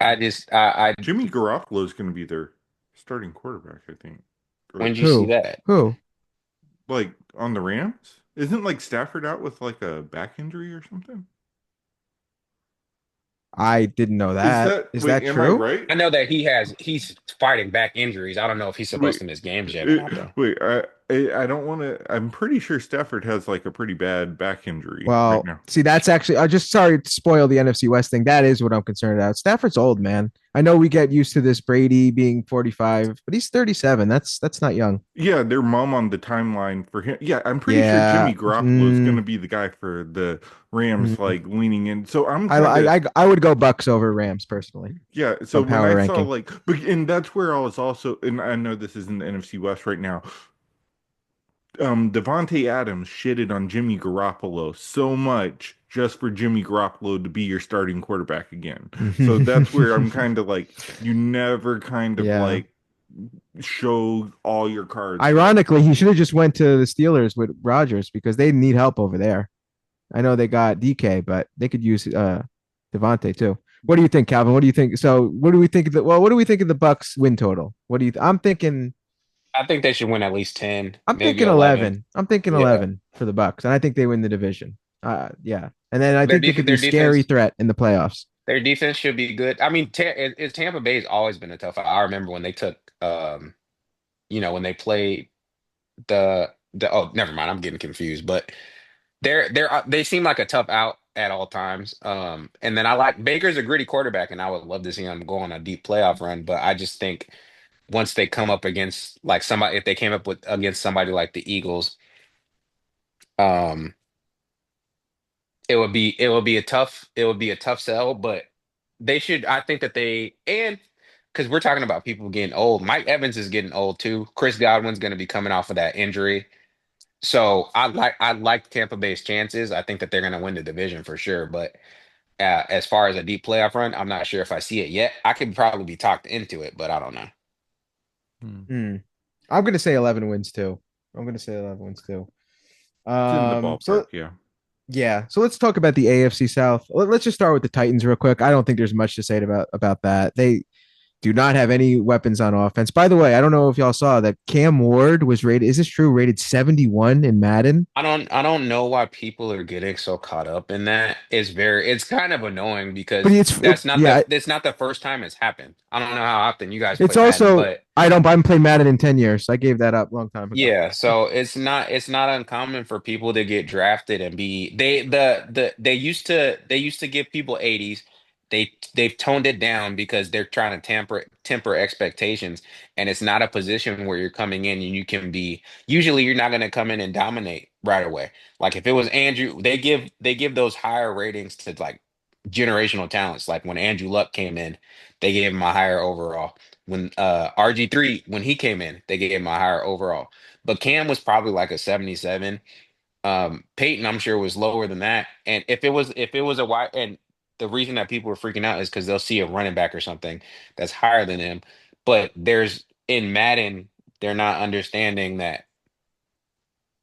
I Jimmy Garoppolo is going to be their starting quarterback, I think. when Or did you see Who? that? Who? like on the Rams? Isn't like Stafford out with like a back injury or something? I didn't know Is that. that Is wait, that am I true? right? I know that he's fighting back injuries. I don't know if he's supposed Wait, to miss games yet or not though. wait. I don't want to. I'm pretty sure Stafford has like a pretty bad back injury right Well, now. see, that's actually, I just sorry to spoil the NFC West thing. That is what I'm concerned about. Stafford's old, man. I know we get used to this Brady being 45, but he's 37. That's not young. Yeah, their mom on the timeline for him. Yeah, I'm pretty sure Yeah. Jimmy Garoppolo is going to be the guy for the Rams, Mm. like leaning in. So I'm I, kind of I would go Bucks over Rams personally yeah. So on when power I saw ranking. like, but and that's where I was also, and I know this is in the NFC West right now. Devontae Adams shitted on Jimmy Garoppolo so much just for Jimmy Garoppolo to be your starting quarterback again. So that's where I'm kind of like, you never kind of Yeah. like show all your cards there. Ironically, he should have just went to the Steelers with Rodgers because they need help over there. I know they got DK, but they could use Devontae too. What do you think, Calvin? What do you think? So, what do we think of what do we think of the Bucks win total? What do you I think they should win at least 10, I'm maybe thinking 11. 11. I'm thinking Yeah. 11 for the Bucks, and I think they win the division. Yeah. And then I think they could be Their a scary defense threat in the playoffs. their defense should be good. I mean, Tampa Bay's always been a tough. I remember when they took when they played the oh, never mind, I'm getting confused, but they seem like a tough out at all times. And then I like Baker's a gritty quarterback, and I would love to see him go on a deep playoff run. But I just think once they come up against like somebody, if they came up with against somebody like the Eagles, um, it would be a tough sell. But they should. I think that they and because we're talking about people getting old. Mike Evans is getting old too. Chris Godwin's going to be coming off of that injury. So I like Tampa Bay's chances. I think that they're going to win the division for sure. But as far as a deep playoff run, I'm not sure if I see it yet. I could probably be talked into it, but I don't know. Hmm. Hmm. I'm gonna say 11 wins too. I'm gonna say 11 wins too. It's in the So ballpark, yeah. yeah, so let's talk about the AFC South. Let's just start with the Titans real quick. I don't think there's much to say about that. They do not have any weapons on offense. By the way, I don't know if y'all saw that Cam Ward was rated. Is this true? Rated 71 in Madden. I don't know why people are getting so caught up in that. It's kind of annoying But because yeah, that's not the first time it's happened. I don't know how often you guys it's play Madden, also but I don't. I haven't played Madden in 10 years. I gave that up a long time ago. yeah, so it's not uncommon for people to get drafted and be they used to give people 80s. They've toned it down because they're trying to temper expectations, and it's not a position where you're coming in and you can be usually you're not going to come in and dominate right away. Like if it was Andrew, they give those higher ratings to like generational talents. Like when Andrew Luck came in, they gave him a higher overall. When RG3 when he came in, they gave him a higher overall. But Cam was probably like a 77. Peyton, I'm sure, was lower than that. And if it was a wide and the reason that people are freaking out is because they'll see a running back or something that's higher than him. But there's in Madden, they're not understanding that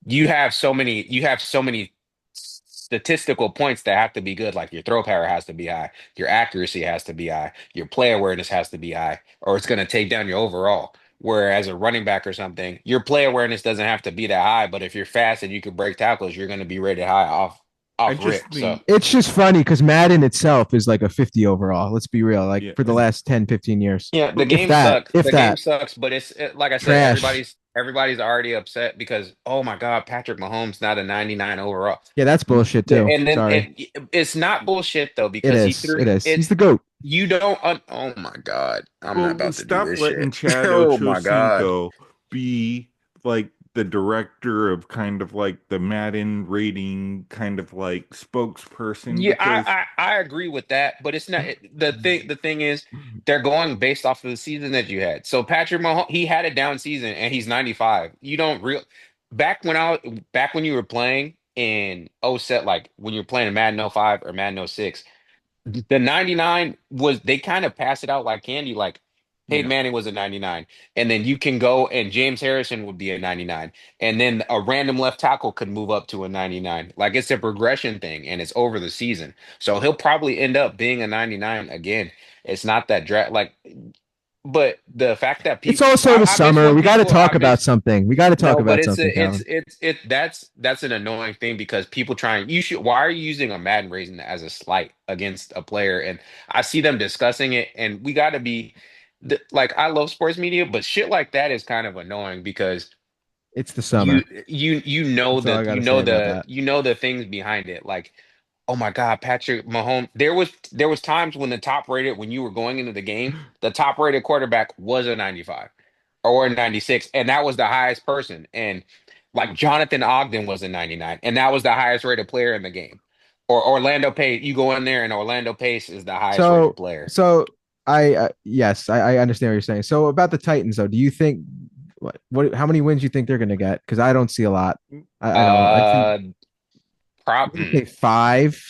you have so many statistical points that have to be good. Like your throw power has to be high, your accuracy has to be high, your play awareness has to be high, or it's going to take down your overall. Whereas a running back or something, your play awareness doesn't have to be that high, but if you're fast and you can break tackles, you're going to be rated high I off just rip. So think, It's just funny because Madden itself is like a 50 overall. Let's be real. Like yeah, for the last 10, 15 years. yeah, the If game that, sucks. if The game that. sucks, but like I said, Trash. everybody's already upset because oh my God, Patrick Mahomes not a 99 overall. Yeah, that's bullshit Yeah, too. and then Sorry. it's not bullshit though It because he is. It threw is. He's it. the GOAT. You don't. Oh my God, I'm not well, about to do stop this letting shit. Chad Oh my God. Ochocinco be like the director of kind of like the Madden rating kind of like spokesperson Yeah, because I agree with that, but it's not the thing. The thing is, they're going based off of the season that you had. So Patrick Mahomes, he had a down season, and he's 95. You don't real back when back when you were playing in oh set like when you were playing in Madden '05 or Madden '06. The 99 was they kind of pass it out like candy, like Peyton yeah, Manning was a 99. And then you can go and James Harrison would be a 99. And then a random left tackle could move up to a 99. Like it's a progression thing and it's over the season. So he'll probably end up being a 99 again. It's not that draft like but the fact that It's people also the I miss summer. when We got to people I talk about miss something. We got to talk no, but about something, Calvin. that's an annoying thing because people trying you should why are you using a Madden rating as a slight against a player? And I see them discussing it, and we got to be like I love sports media, but shit like that is kind of annoying because It's the summer. you know That's all I that got to say about that. you know the things behind it. Like, oh my God, Patrick Mahomes. There was times when the top rated when you were going into the game, the top rated quarterback was a 95 or a 96, and that was the highest person. And like Jonathan Ogden was a 99, and that was the highest rated player in the game. Or Orlando Pace, you go in there and Orlando Pace is the highest rated So, player. so I yes, I understand what you're saying. So about the Titans, though, do you think how many wins you think they're going to get? Because I don't see a lot. I don't. I think Uh, I'm prop. gonna say five.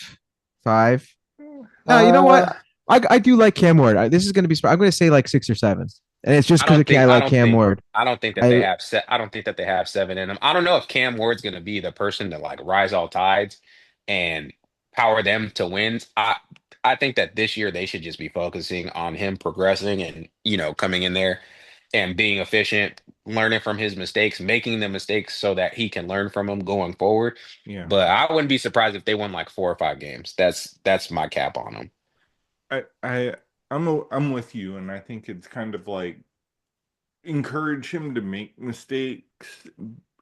No, you know what? Uh, I do like Cam Ward. This is going to be. I'm going to say like 6 or 7, and it's just because I like Cam Ward. I don't think that they I have I don't think that they have seven in them. I don't know if Cam Ward's going to be the person to like rise all tides and power them to wins. I think that this year they should just be focusing on him progressing and coming in there and being efficient, learning from his mistakes, making the mistakes so that he can learn from them going forward. yeah. But I wouldn't be surprised if they won like 4 or 5 games. That's my cap on them. I'm with you, and I think it's kind of like encourage him to make mistakes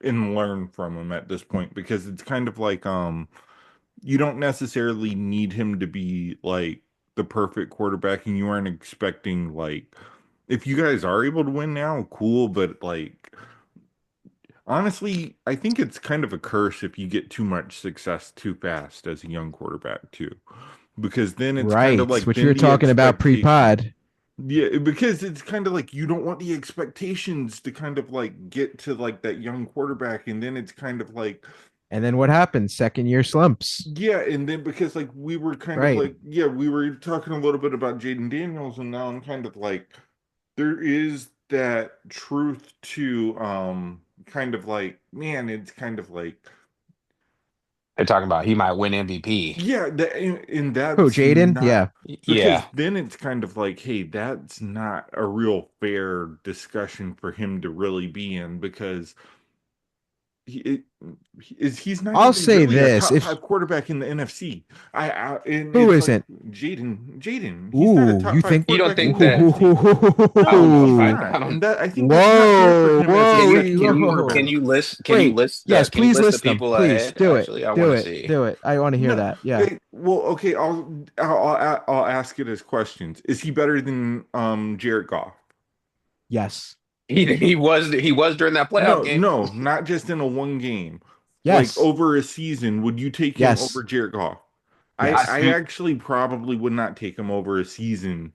and learn from them at this point because it's kind of like you don't necessarily need him to be like the perfect quarterback, and you aren't expecting like if you guys are able to win now, cool, but like honestly, I think it's kind of a curse if you get too much success too fast as a young quarterback too. Because then it's kind of right, like what you then were the talking about expectation. pre-pod, Yeah, because it's kind of like you don't want the expectations to kind of like get to like that young quarterback, and then it's kind of like, and then what happens? Second year slumps. yeah, and then because like we were kind of Right. like, yeah, we were talking a little bit about Jaden Daniels, and now I'm kind of like, there is that truth to kind of like, man, it's kind of like, They're talking about he might win MVP. yeah, and Oh, that's Jaden. not Yeah. because Yeah. then it's kind of like, hey, that's not a real fair discussion for him to really be in because he he's not I'll even say really a this: top if five quarterback in the NFC. And who it's like isn't? Jaden, he's not a Ooh, top you five think? You don't quarterback in think the that NFC. I No, don't know. he's Ooh. I not, don't and that I think that's not fair for Whoa, him as a can second you quarterback. Wait, yes, can you please list the list them. people Please ahead? do it. Actually, I Do want to it. see. Do it. I want to hear No, that. Yeah. well, okay, I'll ask it as questions. Is he better than Jared Goff? Yes. He was during that playoff No, game. no, not just in a one game. Like Yes. over a season, would you take him over Yes. Jared Goff? I Yes. I actually probably would not take him over a season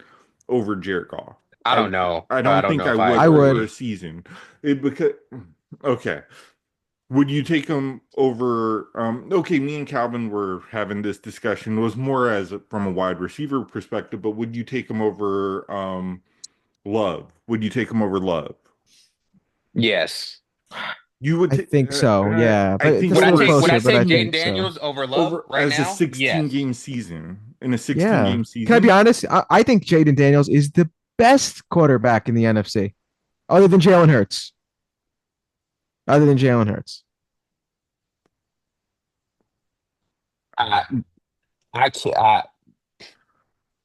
over Jared Goff. I don't know. I I don't don't think know I if I would I over a agree. would. season. Because okay. Would you take him over okay, me and Calvin were having this discussion. It was more as from a wide receiver perspective, but would you take him over Love? Would you take him over Love? Yes. You would I think so. Yeah, I but it's think a little Would over I closer, but I take think Jaden so. Daniels over Love over right as a now? 16 Yes. game season in a 16 Yeah. game Can I be season. honest? I think Jaden Daniels is the best quarterback in the NFC, other than Jalen Hurts. Other than Jalen Hurts. I I can't.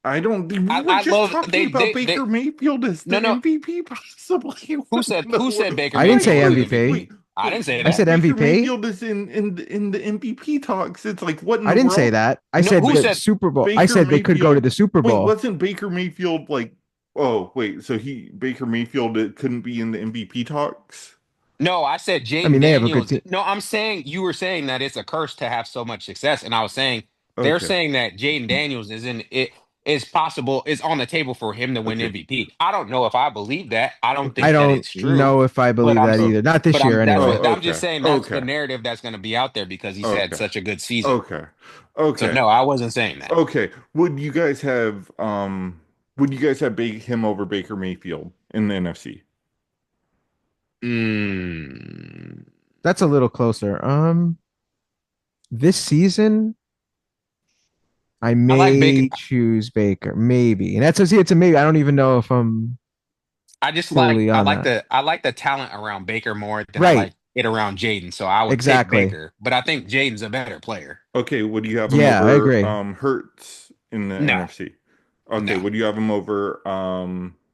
I don't. We were I just love talking about they Baker Mayfield as no the no. MVP, possibly. What in the Who said world? Baker I didn't Mayfield say was the MVP. MVP? Wait, I didn't say I that. said Baker MVP. Mayfield is in the MVP talks. It's like what in I the didn't say world? that. I No, said who the said Super Bowl. I Baker said they could go to Mayfield. the Super Wait, Bowl. wasn't Baker Mayfield like? Oh, wait. So Baker Mayfield couldn't be in the MVP talks. No, I said I Jaden mean, they have a good Daniels. team. No, I'm saying you were saying that it's a curse to have so much success, and I was saying they're Okay. saying that Jaden Daniels is in it is possible is on the table for him to win Okay. MVP. I don't know if I believe that. I don't I Okay. think that don't it's true, know if I but believe I'm that Oh. either. Not this but year, I'm that's Oh, anyway. what I'm just okay. saying that's the Okay. narrative that's going to be out there because he's had Okay. such a good season. Okay. So Okay. no, I wasn't saying that. Okay. Would you guys have him over Baker Mayfield in the NFC? Mm. That's a little closer. This season, I I like Baker. may choose Baker, maybe, and that's see, it's a maybe. I don't even know if I'm I just like fully on that. I like the talent around Baker more than I Right, like it around Jaden. So I would take exactly. Baker, but I think Jaden's a better player. Okay. Would you have him Yeah, I over agree. Hurts in the No, NFC? Okay. no. Would you have him over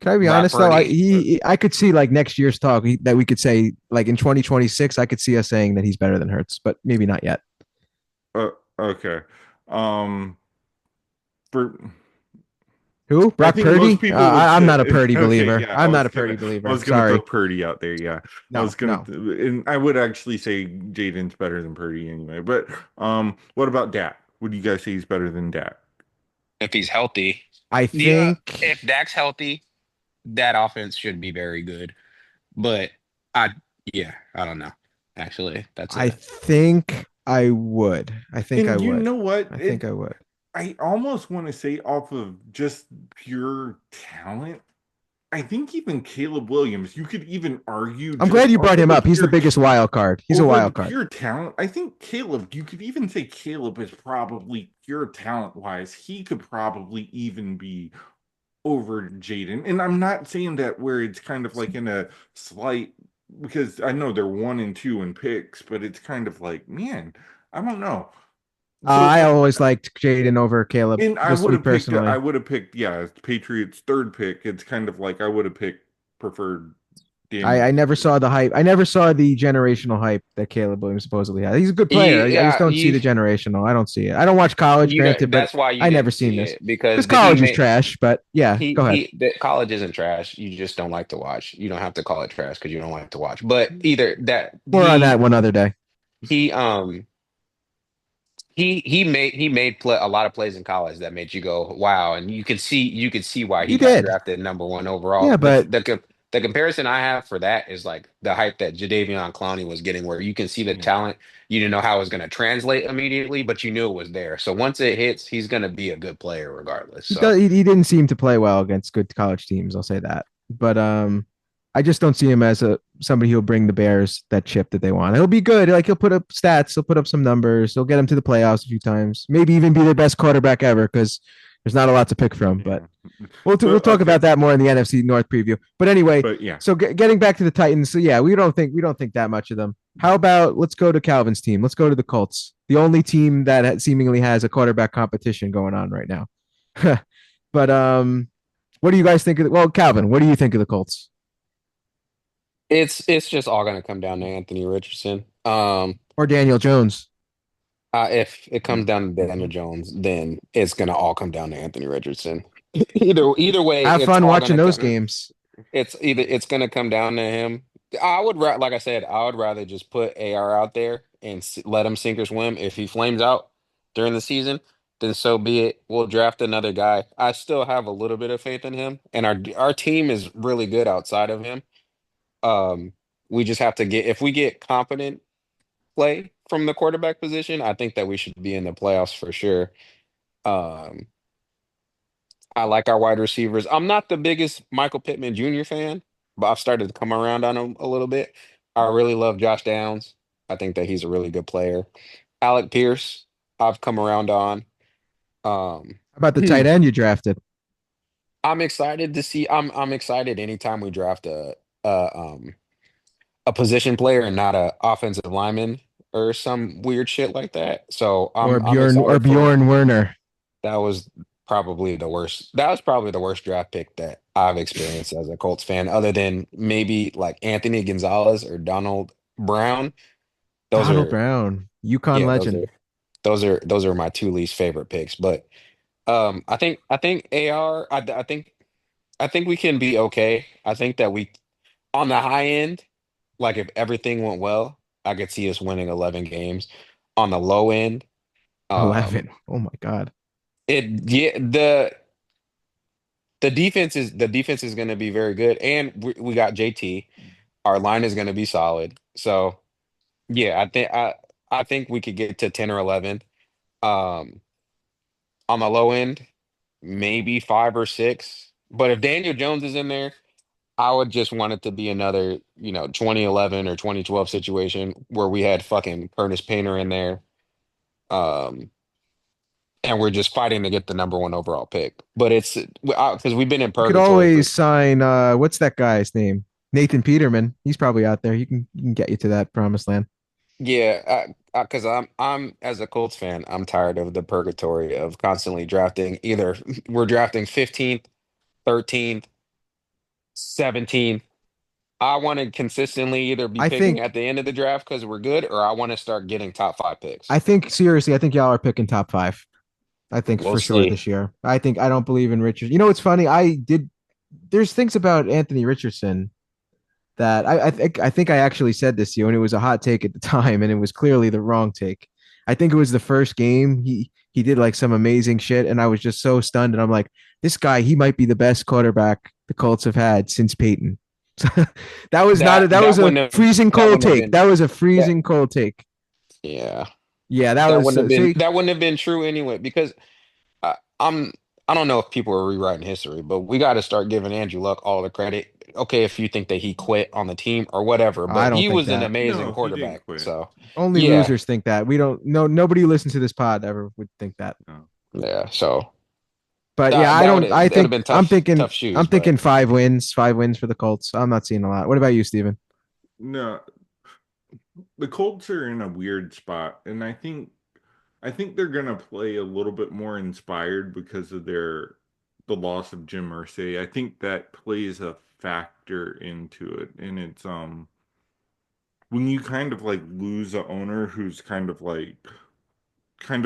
Can I be Brock honest though? Purdy. I could see like next year's talk that we could say like in 2026. I could see us saying that he's better than Hurts, but maybe not yet. uh, okay. Um for Who? I Brock think most Purdy? people would I'm say, not a Purdy okay, believer. yeah, I'm not a Purdy I believer. was gonna throw Sorry. Purdy out there, yeah. I was No, gonna, no. and I would actually say Jaden's better than Purdy anyway. But what about Dak? Would you guys say he's better than Dak? If he's healthy, I yeah. think If Dak's healthy, that offense should be very good. But I, yeah, I don't know. Actually, that's I a think I would. I think I And you would. know what? I think I would. I almost want to say off of just pure talent. I think even Caleb Williams, you could even argue I'm just glad you off brought of him the up. He's the pure biggest wild card. He's a over wild the card. pure talent. I think Caleb, you could even say Caleb is probably pure talent wise. He could probably even be over Jaden. And I'm not saying that where it's kind of like in a slight because I know they're 1 and 2 in picks, but it's kind of like, man, I don't know. So I always liked Jaden over Caleb. and I Just would me have picked I personally. would have picked yeah, Patriots third pick. It's kind of like I would have picked preferred I Daniels. never saw the hype. I never saw the generational hype that Caleb Williams supposedly had. He's a good player. I just yeah. don't see the generational. I don't see it. I don't watch college, granted, but That's why you I never didn't seen see this it because because he college is made trash. But yeah, go ahead. the college isn't trash. You just don't like to watch. You don't have to call it trash because you don't like to watch. But either that More on that one other day. he he made a lot of plays in college that made you go wow, and you could see why he He got did. drafted number one overall. Yeah, but The comparison I have for that is like the hype that Jadeveon Clowney was getting, where you can see the Yeah. talent. You didn't know how it was going to translate immediately, but you knew it was there. So once it hits, he's going to be a good player regardless. he So does. He didn't seem to play well against good college teams. I'll say that. But I just don't see him as a somebody who'll bring the Bears that chip that they want. He'll be good. Like he'll put up stats. He'll put up some numbers. He'll get them to the playoffs a few times. Maybe even be their best quarterback ever because there's not a lot to pick from. But Yeah. we'll But talk okay. about that more in the NFC North preview. But anyway, But yeah. so getting back to the Titans. So yeah, we don't think that much of them. How about let's go to Calvin's team. Let's go to the Colts, the only team that seemingly has a quarterback competition going on right now. But what do you guys think of well, Calvin, what do you think of the Colts? it's just all going to come down to Anthony Richardson. Or Daniel Jones? If it comes down to Daniel Jones, then it's going to all come down to Anthony Richardson. Either way, Have it's fun all going watching to those come. games. It's going to come down to him. Like I said, I would rather just put AR out there and let him sink or swim. If he flames out during the season, then so be it. We'll draft another guy. I still have a little bit of faith in him, and our team is really good outside of him. Um, we just have to get if we get competent play from the quarterback position, I think that we should be in the playoffs for sure. Um, I like our wide receivers. I'm not the biggest Michael Pittman Jr. fan, but I've started to come around on him a little bit. I really love Josh Downs. I think that he's a really good player. Alec Pierce, I've come around on. Um, How about the tight end you drafted? I'm excited to see. I'm excited anytime we draft a a position player and not a offensive lineman or some weird shit like that. So I'm Or excited for Bjorn Werner? that was probably the worst. That was probably the worst draft pick that I've experienced as a Colts fan, other than maybe like Anthony Gonzalez or Donald Brown. Those Donald are Brown, UConn yeah, legend. those are my two least favorite picks. But I think AR I think we can be okay. I think that we on the high end. like if everything went well, I could see us winning 11 games. On the low end, 11. um, Oh my God. it yeah the defense is going to be very good, and we got JT. Our line is going to be solid. So yeah, I think we could get to 10 or 11. Um, on the low end, maybe 5 or 6. But if Daniel Jones is in there, I would just want it to be another, 2011 or 2012 situation where we had fucking Curtis Painter in there. Um, and we're just fighting to get the number one overall pick. But it's because we've been in You could purgatory for, always sign what's that guy's name? Nathan Peterman. He's probably out there. He can get you to that promised land. yeah, because I'm as a Colts fan, I'm tired of the purgatory of constantly drafting. Either we're drafting 15th, 13th, 17th. I want to consistently either be I picking think at the end of the draft because we're good, or I want to start getting top five picks. I think seriously, I think y'all are picking top five. I think We'll for sure see. this year. I don't believe in Richards. You know what's funny? I did there's things about Anthony Richardson that I think I actually said this to you, and it was a hot take at the time, and it was clearly the wrong take. I think it was the first game he did like some amazing shit, and I was just so stunned, and I'm like, this guy, he might be the best quarterback the Colts have had since Peyton. That That was a wouldn't have freezing that cold wouldn't have take. been That was a that freezing cold take. yeah Yeah, that was see. that wouldn't have been true anyway because I, I'm I don't know if people are rewriting history, but we got to start giving Andrew Luck all the credit. Okay, if you think that he quit on the team or whatever, I but don't he think was an that. amazing No, he didn't quarterback. quit. So Only yeah, losers think that. We don't. No, nobody who listens to this pod ever would think that. No. yeah. So But yeah, I don't. I that would have think been I'm tough thinking. I'm shoes, thinking but 5 wins. 5 wins for the Colts. I'm not seeing a lot. What about you, Steven? No, the Colts are in a weird spot, and I think they're gonna play a little bit more inspired because of the loss of Jim Irsay. I think that plays a factor into it, and it's when you kind of like lose a owner who's kind of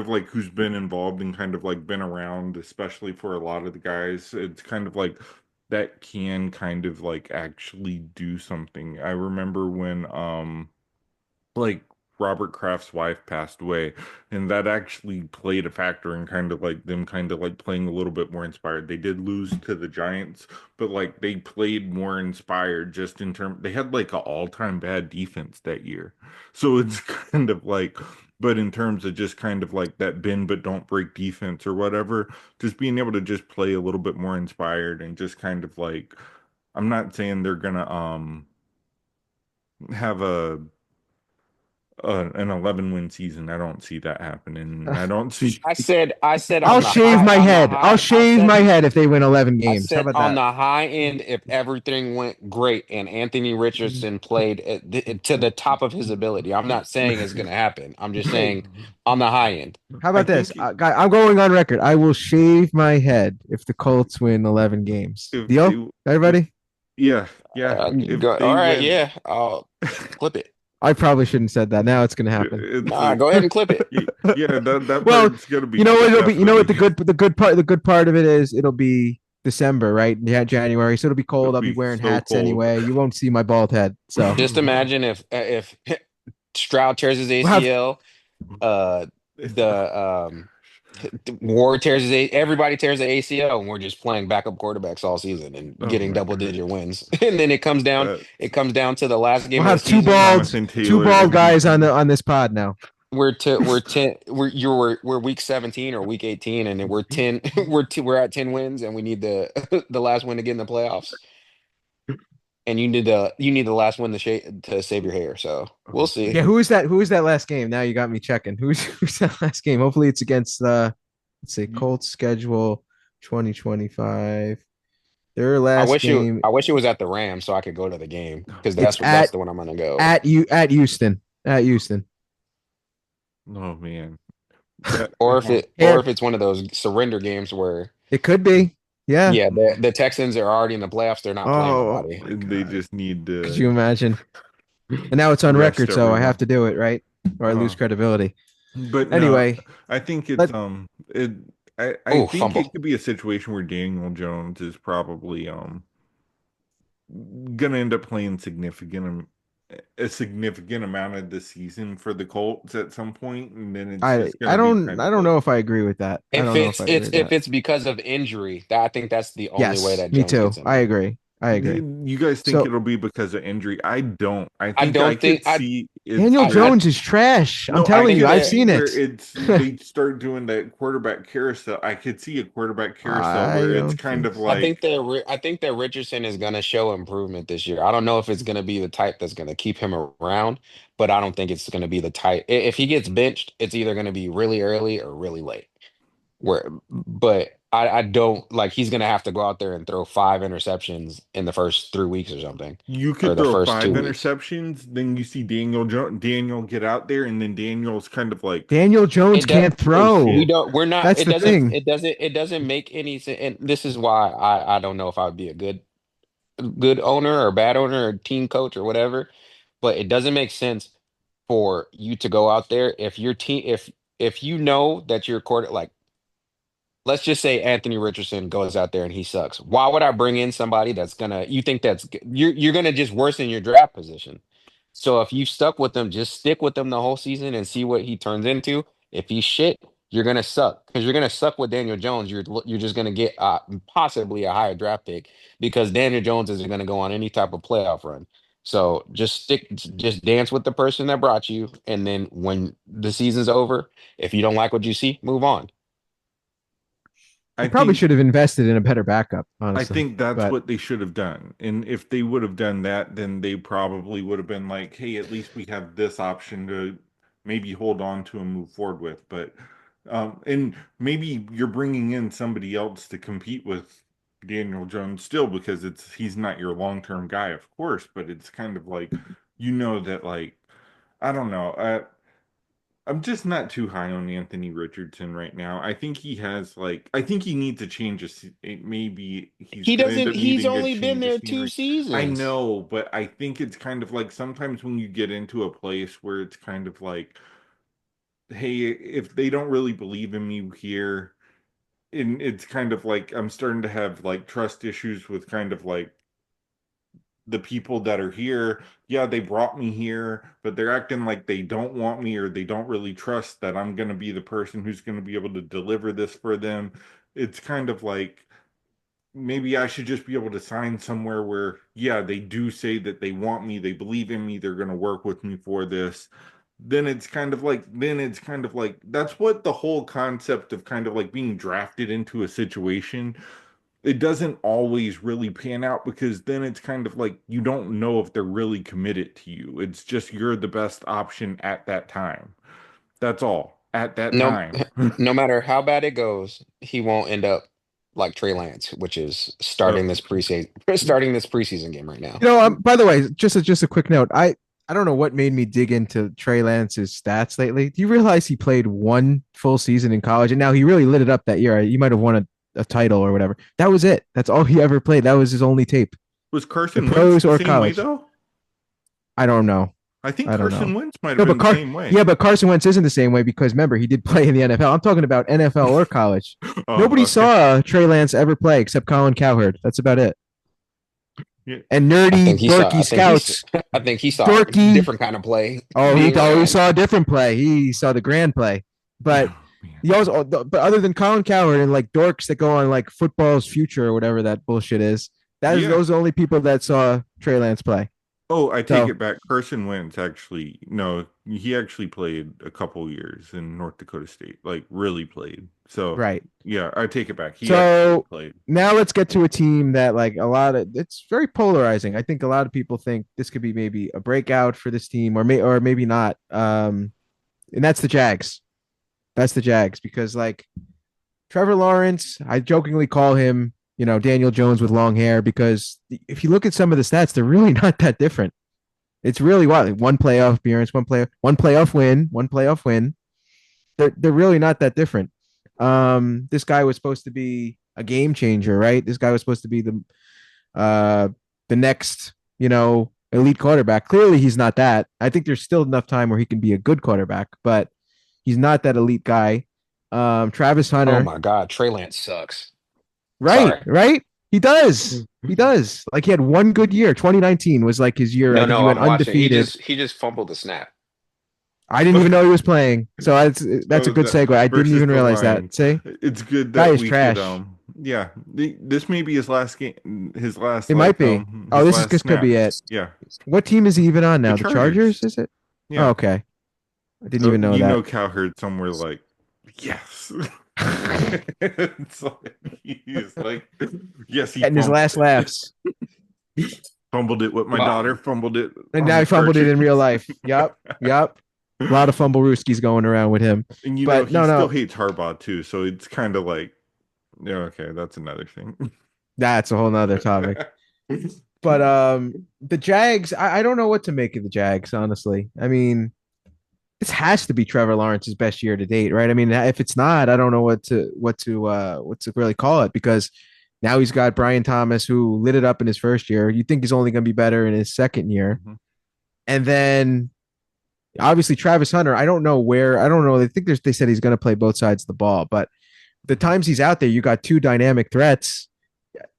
like who's been involved and kind of like been around, especially for a lot of the guys, it's kind of like that can kind of like actually do something. I remember when like Robert Kraft's wife passed away, and that actually played a factor in kind of like them kind of like playing a little bit more inspired. They did lose to the Giants, but like they played more inspired just in terms they had like an all-time bad defense that year. So it's kind of like but in terms of just kind of like that bend but don't break defense or whatever, just being able to just play a little bit more inspired and just kind of like I'm not saying they're gonna have an 11 win season. I don't see that happening. I don't see. I said I'll shave my on the head. I'll high, shave my head if they win 11 I games. How said about on that? the high end, if everything went great and Anthony Richardson played to the top of his ability, I'm not saying it's going to happen. I'm just Hey, saying on the high end. how I about this? think Guy, I'm going on record. I will shave my head if the Colts win 11 games. if Deal, if everybody? yeah, yeah, if All they right, win, yeah, I'll clip it. I probably shouldn't have said that. Now it's going to happen. it's Nah, go ahead and clip it. yeah, that Well, part's gonna be you know what it'll be. You know what definitely the good part of it is. It'll be December, right? Yeah, January. So it'll be it'll cold. I'll be be wearing so hats cold. anyway. You won't see my bald head. So Just imagine if Stroud tears his we'll have. ACL, uh, the Ward tears everybody tears the ACL, and we're just playing backup quarterbacks all season and Oh getting my double god, digit wins. And then that it comes down to the last We'll game of the have two season. bald, Jonathan two Taylor bald guys on MVP. the on this pod now. We're 10 we're week 17 or week 18, and then we're 10 we're at 10 wins, and we need the the last win to get in the playoffs. And you need the last win to save your hair. So we'll Oh, see. Yeah, who is that? Who is that last game? Now you got me checking. Who's that last game? Hopefully it's against let's say Colts schedule 2025. Their last game. I wish it was at the Rams so I could go to the game because It's that's the one I'm gonna go. at Houston. At Houston. oh man, that Or Yeah, if it's one of those surrender games where it could be. Yeah. yeah, the Texans are already in the playoffs, they're not playing Oh nobody. my they God. just need Could to you imagine? And now it's on rest record, so I have everyone. to do it, right? Or I lose Uh, credibility. but no, Anyway, I think it's let it. I Oh, think it fumble. could be a situation where Daniel Jones is probably gonna end up playing significant a significant amount of the season for the Colts at some point, and then it's I just going I to be don't kind I of don't like know if I agree with that. I If don't know if it's I agree it's with if that. it's because of injury, that I think that's the only way Yes, that me Jones too. gets in I there. agree. I agree. you guys think So it'll be because of injury. I don't. I I think I don't think could see it's Daniel where I Jones is trash. I'm no, I telling you, could I've think see seen where it. it's they start doing that quarterback carousel. I could see a quarterback carousel I where it's don't kind think of so. like I think that Richardson is going to show improvement this year. I don't know if it's going to be the type that's going to keep him around, but I don't think it's going to be the type. If he gets benched, it's either going to be really early or really late. But I don't like he's going to have to go out there and throw 5 interceptions in the first 3 weeks or something, you or could the throw first five 2 weeks. interceptions, then you see Daniel get out there, and then Daniel's kind of like, Daniel Jones It does. can't oh We throw. shit. don't. We're not. That's the thing. It doesn't make any sense. And this is why I don't know if I would be a good owner or bad owner or team coach or whatever. But it doesn't make sense for you to go out there if your team if you know that your quarter like let's just say Anthony Richardson goes out there and he sucks. Why would I bring in somebody that's gonna you think that's you're gonna just worsen your draft position? So if you stuck with him, just stick with him the whole season and see what he turns into. If he's shit, you're gonna suck because you're gonna suck with Daniel Jones. You're just gonna get possibly a higher draft pick because Daniel Jones isn't gonna go on any type of playoff run. So just dance with the person that brought you, and then when the season's over, if you don't like what you see, move on. He I probably think should have invested in a better backup, I honestly. think that's But what they should have done. And if they would have done that, then they probably would have been like, hey, at least we have this option to maybe hold on to and move forward with. But, and maybe you're bringing in somebody else to compete with Daniel Jones still because he's not your long-term guy, of course, but it's kind of like, that, like, I don't know. I'm just not too high on Anthony Richardson right now. I think he has like I think he needs a change of maybe he's He gonna end doesn't. up He's needing a only been change of there two scenery. I seasons. know, but I think it's kind of like sometimes when you get into a place where it's kind of like, hey, if they don't really believe in me here, and it's kind of like I'm starting to have like trust issues with kind of like the people that are here. Yeah, they brought me here, but they're acting like they don't want me or they don't really trust that I'm going to be the person who's going to be able to deliver this for them. It's kind of like maybe I should just be able to sign somewhere where, yeah, they do say that they want me, they believe in me, they're going to work with me for this. Then it's kind of like that's what the whole concept of kind of like being drafted into a situation, it doesn't always really pan out because then it's kind of like you don't know if they're really committed to you. It's just you're the best option at that time. That's all. At that No, time. no matter how bad it goes, he won't end up like Trey Lance, which is Uh, starting this preseason game right now. by the way, just a quick note. I don't know what made me dig into Trey Lance's stats lately. Do you realize he played one full season in college and now he really lit it up that year? He might have won a title or whatever. That was it. That's all he ever played. That was his only tape. was The Carson Wentz pros the or same way college. though? I don't know. I think I don't Carson know. Wentz might have No, been but the same Yeah, way. but Carson Wentz isn't the same way because remember he did play in the NFL. I'm talking about NFL or college. Oh, Nobody okay. saw Trey Lance ever play except Colin Cowherd. That's about it. Yeah. And nerdy dorky scouts, I think he saw a dorky. different kind of play Oh, being he ran. saw a different play. He saw the grand play, but Oh, man. he also. But other than Colin Cowherd and like dorks that go on like football's future or whatever that bullshit is, Yeah. those are the only people that saw Trey Lance play. Oh, I take So it back. Carson Wentz actually, no, he actually played a couple years in North Dakota State, like really played. So, right. yeah, I take it back. He actually So played. now let's get to a team that like a lot of it's very polarizing. I think a lot of people think this could be maybe a breakout for this team or maybe not. And that's the Jags. That's the Jags because like Trevor Lawrence, I jokingly call him, Daniel Jones with long hair because if you look at some of the stats, they're really not that different. It's really wild. Like one playoff appearance, one playoff win, one playoff win. They're really not that different. This guy was supposed to be a game changer, right? This guy was supposed to be uh the next, elite quarterback. Clearly he's not that. I think there's still enough time where he can be a good quarterback, but he's not that elite guy. Travis Oh Hunter, my God, Trey Lance sucks. right, Sorry. right. He does. He does. Like he had one good year. 2019 was like his year. I No, think he no, went I'm watching. He undefeated. just fumbled the snap. I didn't even know he was playing. So that's a So good the segue. I didn't versus even the realize that. Lions. See, It's good guy that is we could trash. yeah. This may be his last game, It might be. Oh, his last this could be snap. it. Yeah. What team is he even on The now? The Chargers. Chargers, is it? Oh, Yeah. okay. I didn't So even know you that. know Cowherd somewhere like yes. It's like he's like yes, he Getting his last laughs. fumbled it with my Well, daughter, fumbled it And on now the he fumbled it in real cartoons. life. Yup. Yup. A lot of fumble rooskies going around with him. And you know But he no, still no, hates Harbaugh too, so it's kind of like yeah, okay, that's another thing. that's a whole nother topic. But the Jags, I don't know what to make of the Jags, honestly. I mean, this has to be Trevor Lawrence's best year to date, right? I mean, if it's not, I don't know what to really call it because now he's got Brian Thomas who lit it up in his first year. You think he's only going to be better in his second year, Mhm. and then obviously Travis Hunter. I don't know where. I don't know. They said he's going to play both sides of the ball, but the times he's out there, you got two dynamic threats.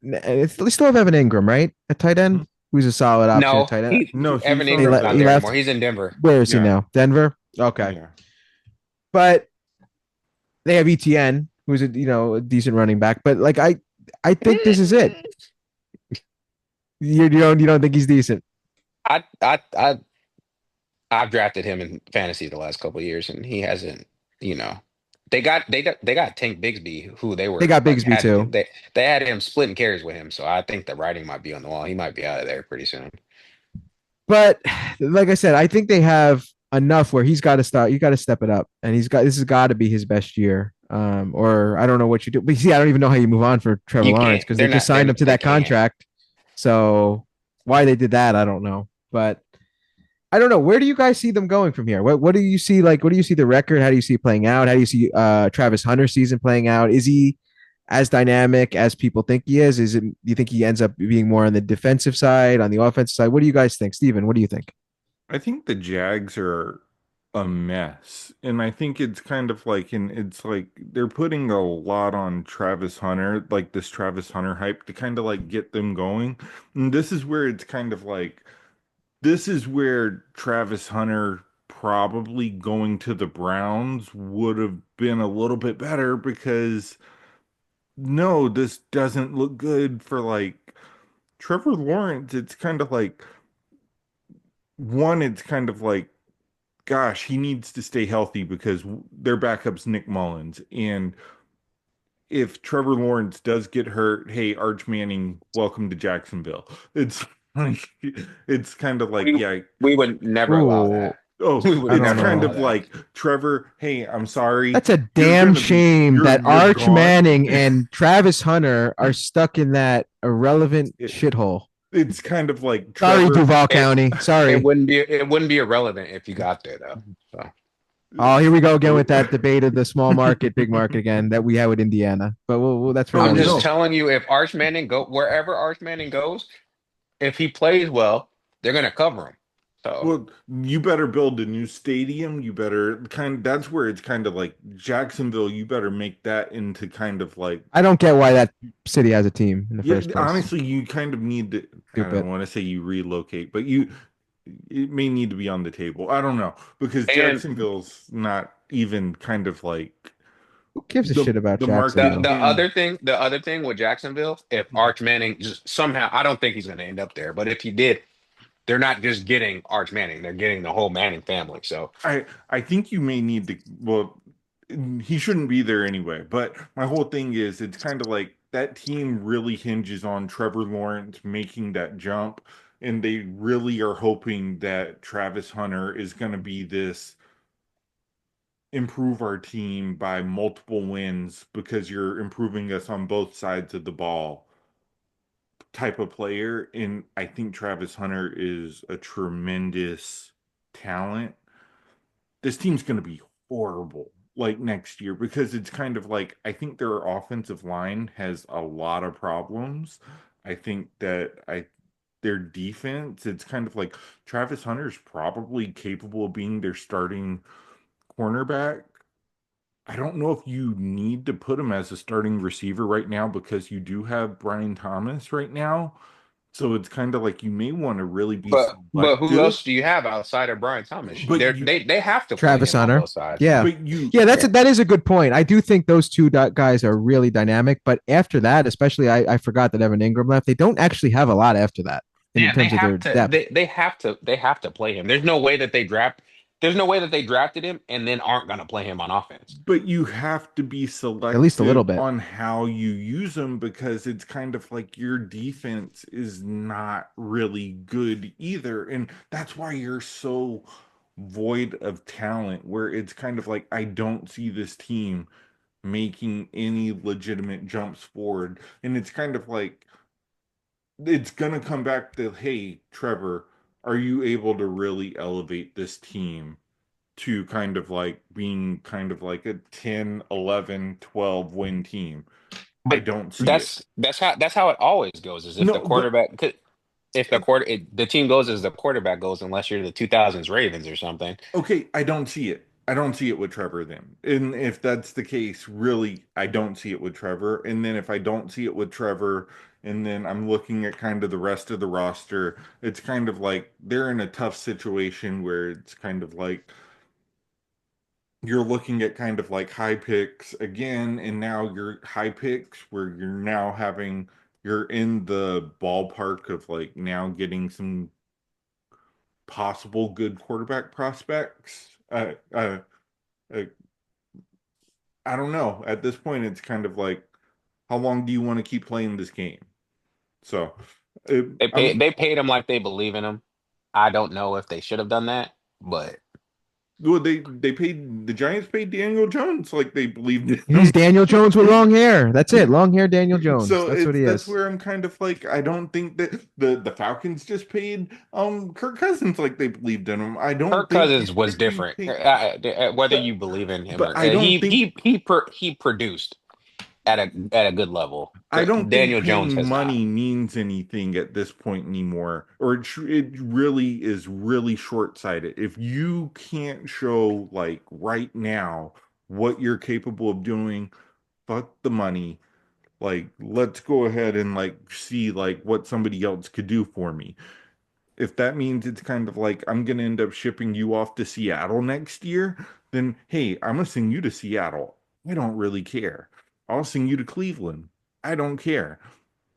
They still have Evan Ingram, right, at tight Mhm. end, who's a solid option at no, tight end. he No, Evan he's He, on Ingram's le- not he there the left. anymore. He's in Denver. Where is he yeah, now? Denver. Okay, yeah. but they have ETN, who's a decent running back. But like I think this is it. You don't think he's decent? I I I I've drafted him in fantasy the last couple of years, and he hasn't. You know, they got Tank Bigsby, who they They were got like Bigsby had too. they had him splitting carries with him. So I think the writing might be on the wall. He might be out of there pretty soon. But like I said, I think they have enough where he's got to start. You got to step it up, and this has got to be his best year. Or I don't know what you do. But see, I don't even know how you move on for Trevor You Lawrence can't. because they They're just not. signed him to They that can't. contract. So why they did that, I don't know. But I don't know. Where do you guys see them going from here? What do you see like? What do you see the record? How do you see it playing out? How do you see Travis Hunter's season playing out? Is he as dynamic as people think he is? Is it? Do you think he ends up being more on the defensive side, on the offensive side? What do you guys think, Steven? What do you think? I think the Jags are a mess. And I think it's kind of like, and it's like they're putting a lot on Travis Hunter, like this Travis Hunter hype to kind of like get them going. And this is where it's kind of like, this is where Travis Hunter probably going to the Browns would have been a little bit better because no, this doesn't look good for like Trevor Lawrence. It's kind of like, one, it's kind of like, gosh, he needs to stay healthy because their backup's Nick Mullins. And if Trevor Lawrence does get hurt, hey, Arch Manning, welcome to Jacksonville. It's like, it's kind of like, We yeah, we would never allow Ooh, that. oh, We would I it's don't never kind know. allow of that. like, Trevor, hey, I'm sorry. That's a damn shame that You're Arch gone. Manning and Travis Hunter are stuck in that irrelevant It, shithole. it's kind of like Sorry, Trevor. Duval It County. Sorry. it wouldn't be irrelevant if you got there though. So Oh, here we go again with that debate of the small market, big market again that we had with Indiana. But that's for Oh I'm another just day. no. telling you, if Arch Manning go wherever Arch Manning goes, if he plays well, they're gonna cover him. So Well, you better build a new stadium. You better that's where it's kind of like Jacksonville. You better make that into kind of like, I don't get why that city has a team in the yeah, first place. honestly, you kind of need to, I Stupid. don't want to say you relocate, but it may need to be on the table. I don't know because and Jacksonville's not even kind of like Who gives a shit about the market the Jacksonville? in, other thing with Jacksonville, if Arch Manning just somehow, I don't think he's gonna end up there, but if he did, they're not just getting Arch Manning, they're getting the whole Manning family. So I think you may need to, well, he shouldn't be there anyway. But my whole thing is, it's kind of like that team really hinges on Trevor Lawrence making that jump, and they really are hoping that Travis Hunter is going to be this improve our team by multiple wins because you're improving us on both sides of the ball type of player. And I think Travis Hunter is a tremendous talent. This team's going to be horrible like next year because it's kind of like I think their offensive line has a lot of problems. I think that I their defense, it's kind of like Travis Hunter's probably capable of being their starting cornerback. I don't know if you need to put him as a starting receiver right now because you do have Brian Thomas right now. So it's kind of like you may want to really be But who selective, else do you have outside of Brian Thomas? but you They have to play Travis him on Hunter. both sides. Yeah. but you Yeah, Yeah. that is a good point. I do think those two guys are really dynamic, but after that, especially I forgot that Evan Ingram left. They don't actually have a lot after that in Yeah, they terms of have their to depth. they have to play him. There's no way that they drafted him and then aren't gonna play him on offense. but you have to be At least a little selective bit. on how you use them because it's kind of like your defense is not really good either. And that's why you're so void of talent, where it's kind of like, I don't see this team making any legitimate jumps forward. And it's kind of like, it's going to come back to, hey, Trevor, are you able to really elevate this team to kind of like being kind of like a 10, 11, 12 win team? I But don't see it. that's how it always goes. Is if the No, but quarterback if the the team goes as the quarterback goes, unless you're the 2000s Ravens or something. okay, I don't see it. I don't see it with Trevor then. And if that's the case, really, I don't see it with Trevor. And then if I don't see it with Trevor, and then I'm looking at kind of the rest of the roster, it's kind of like they're in a tough situation where it's kind of like you're looking at kind of like high picks again, and now your high picks where you're in the ballpark of like now getting some possible good quarterback prospects. Uh, I don't know. At this point, it's kind of like, how long do you want to keep playing this game? So, it, I'm They paid him like they believe in him. I don't know if they should have done that, but well, they paid the Giants paid Daniel Jones like they believed in He's him. Daniel Jones with long hair. That's it. Long hair Daniel Jones. So That's what it's he that's is. where I'm kind of like, I don't think that the Falcons just paid Kirk Cousins like they believed in him. I don't Kirk think you Cousins was should be different. paid, Whether but you believe in him or I don't think he produced at a good level. I don't think Daniel Jones paying has not. money means anything at this point anymore, or it really is really short-sighted. If you can't show like right now what you're capable of doing, fuck the money. Like, let's go ahead and like see like what somebody else could do for me. If that means it's kind of like I'm gonna end up shipping you off to Seattle next year, then hey, I'm gonna send you to Seattle. I don't really care. I'll send you to Cleveland. I don't care.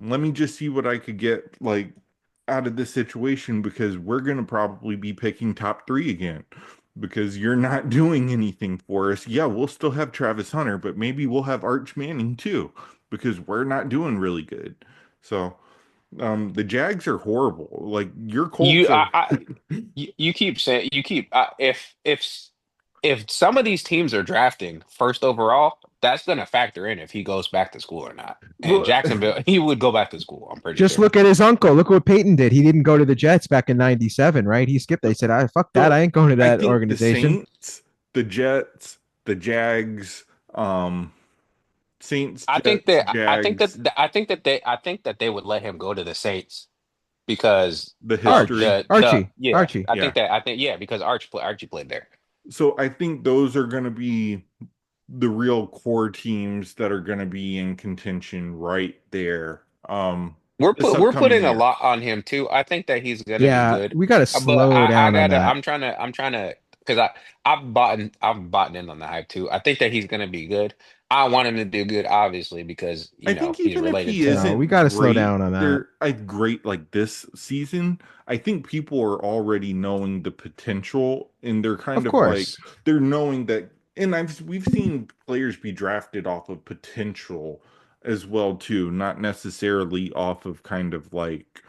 Let me just see what I could get like out of this situation because we're gonna probably be picking top three again because you're not doing anything for us. Yeah, we'll still have Travis Hunter, but maybe we'll have Arch Manning too because we're not doing really good. So the Jags are horrible. Like your You Colts are. you keep saying if some of these teams are drafting first overall, that's going to factor in if he goes back to school or not. And Well, Jacksonville, he would go back to school. I'm pretty Just sure. look at his uncle. Look what Peyton did. He didn't go to the Jets back in '97, right? He skipped. They said, "I fuck that. I so ain't going to I that think the organization." Saints, the Jets, the Jags, Saints, Jets, Jags, I think that they would let him go to the Saints because the Arch, history. Archie, yeah, Archie. I Yeah. think that I think yeah because Archie played there. So I think those are going to be the real core teams that are going to be in contention right there this We're upcoming putting a year. lot on him too. I think that he's gonna be Yeah, good. we got to But slow I down on gotta that. I'm trying to because I've bought in on the hype too. I think that he's gonna be good. I want him to do good, obviously, because I think he's even if related he to No, we isn't got to slow great, down on that. they're great like this season. I think people are already knowing the potential, and they're Of kind of like course. they're knowing that. And we've seen players be drafted off of potential as well too, not necessarily off of kind of like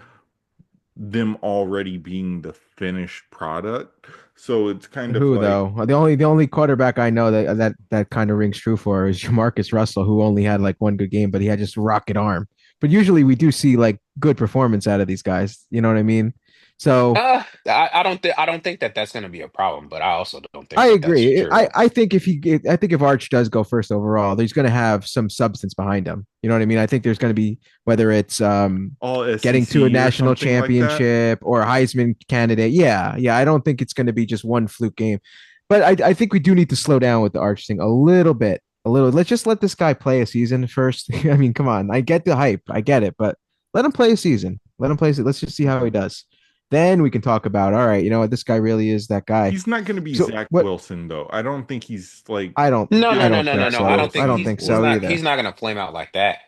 them already being the finished product. So it's kind of Who like, though? The only quarterback I know that kind of rings true for is Jamarcus Russell, who only had like one good game, but he had just rocket arm. But usually we do see like good performance out of these guys. You know what I mean? So I don't think that that's gonna be a problem, but I also don't think I that that's agree. true. I think if Arch does go first overall, there's going to have some substance behind him. You know what I mean? I think there's going to be whether it's all getting to a SEC or national something like that. championship or a Heisman candidate. Yeah, yeah. I don't think it's going to be just one fluke game. But I think we do need to slow down with the Arch thing a little bit. A little. Let's just let this guy play a season first. I mean, come on. I get the hype. I get it, but let him play a season. Let him play. Let's just see how he does. Then we can talk about, all right, you know what, this guy really is that guy. He's not going to be So Zach what Wilson though. I don't think he's like I don't No, no, I no, don't no, no, think Zach no. I so. don't I think don't Wilson. think he's so not either. he's not gonna flame out like that.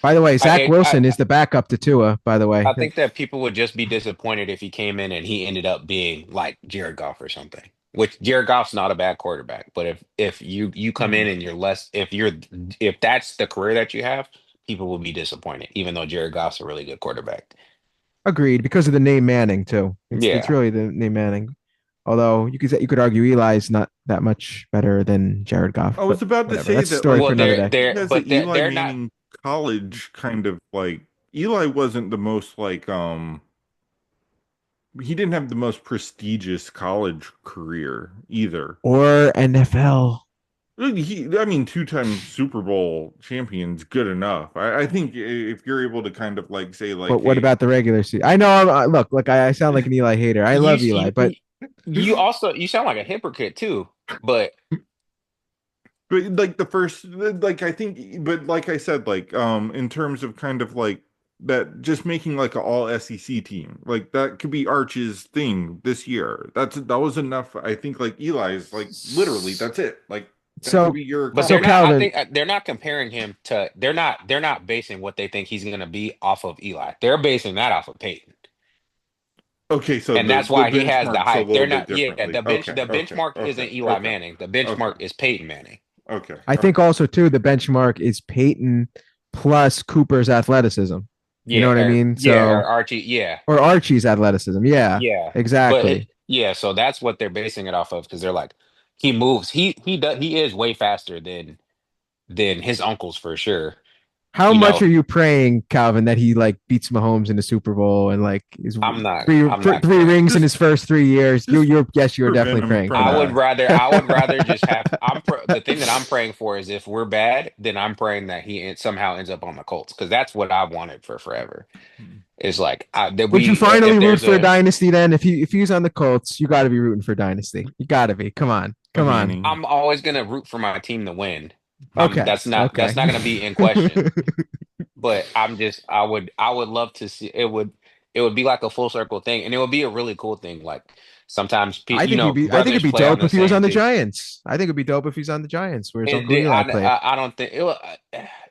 By the way, Zach Wilson I is the backup to Tua, by the way. I think that people would just be disappointed if he came in and he ended up being like Jared Goff or something. Which Jared Goff's not a bad quarterback, but if you come in Mhm. and you're less if that's the career that you have, people will be disappointed, even though Jared Goff's a really good quarterback. Agreed, because of the name Manning too. It's Yeah. really the name Manning. Although you could argue Eli's not that much better than Jared Goff, I but was about to whatever. say That's a that story like for Well, another they're day. he they're has the but Eli they're not. Manning college kind of like Eli wasn't the most like he didn't have the most prestigious college career either. Or NFL. I mean, two-time Super Bowl champion's good enough. I think if you're able to kind of like say like, But what hey, about the regular season? I know. Look, I sound like an Eli hater. I You love Eli, but you also you sound like a hypocrite too. But but like the first, like I think, but like I said, like in terms of kind of like that, just making like an all SEC team, like that could be Arch's thing this year. That was enough. I think like Eli's like literally that's it. Like that could so be your but so they're not. accomplishment. I Calvin, think they're not comparing him to. They're not basing what they think he's going to be off of Eli. They're basing that off of Peyton, Okay, so and that's the why he has the benchmark's a hype. little They're bit not. Yeah, differently. Okay, the okay, benchmark okay, isn't Eli okay, Manning. The okay, benchmark is Peyton Manning. okay, I think okay. also too the benchmark is Peyton plus Cooper's athleticism. You know Yeah, what I mean? or So Archie. Yeah, or Archie's athleticism. Yeah, yeah. But exactly. yeah, so that's what they're basing it off of because they're like he moves. He is way faster than his uncles for sure. How You much know, are you praying, Calvin, that he like beats Mahomes in the Super Bowl and like is I'm not three praying. rings in Just his first 3 years? just You're yes, you're prevent definitely him praying for from I that. would that. rather I would rather just have the thing that I'm praying for is if we're bad, then I'm praying that somehow ends up on the Colts because that's what I wanted for forever. It's like that Would you we finally if root there's for a a dynasty then? If he's on the Colts, you got to be rooting for dynasty. You got to be. Come on, A come on. Manning. I'm always gonna root for my team to win. Okay, That's okay. not gonna be in question. But I would love to see it would be like a full circle thing and it would be a really cool thing. Like sometimes I think it'd brothers be play on dope the if he was same on the team. Giants. I think it'd be dope if he's on the Giants, where his It, uncle they- Eli played. I don't think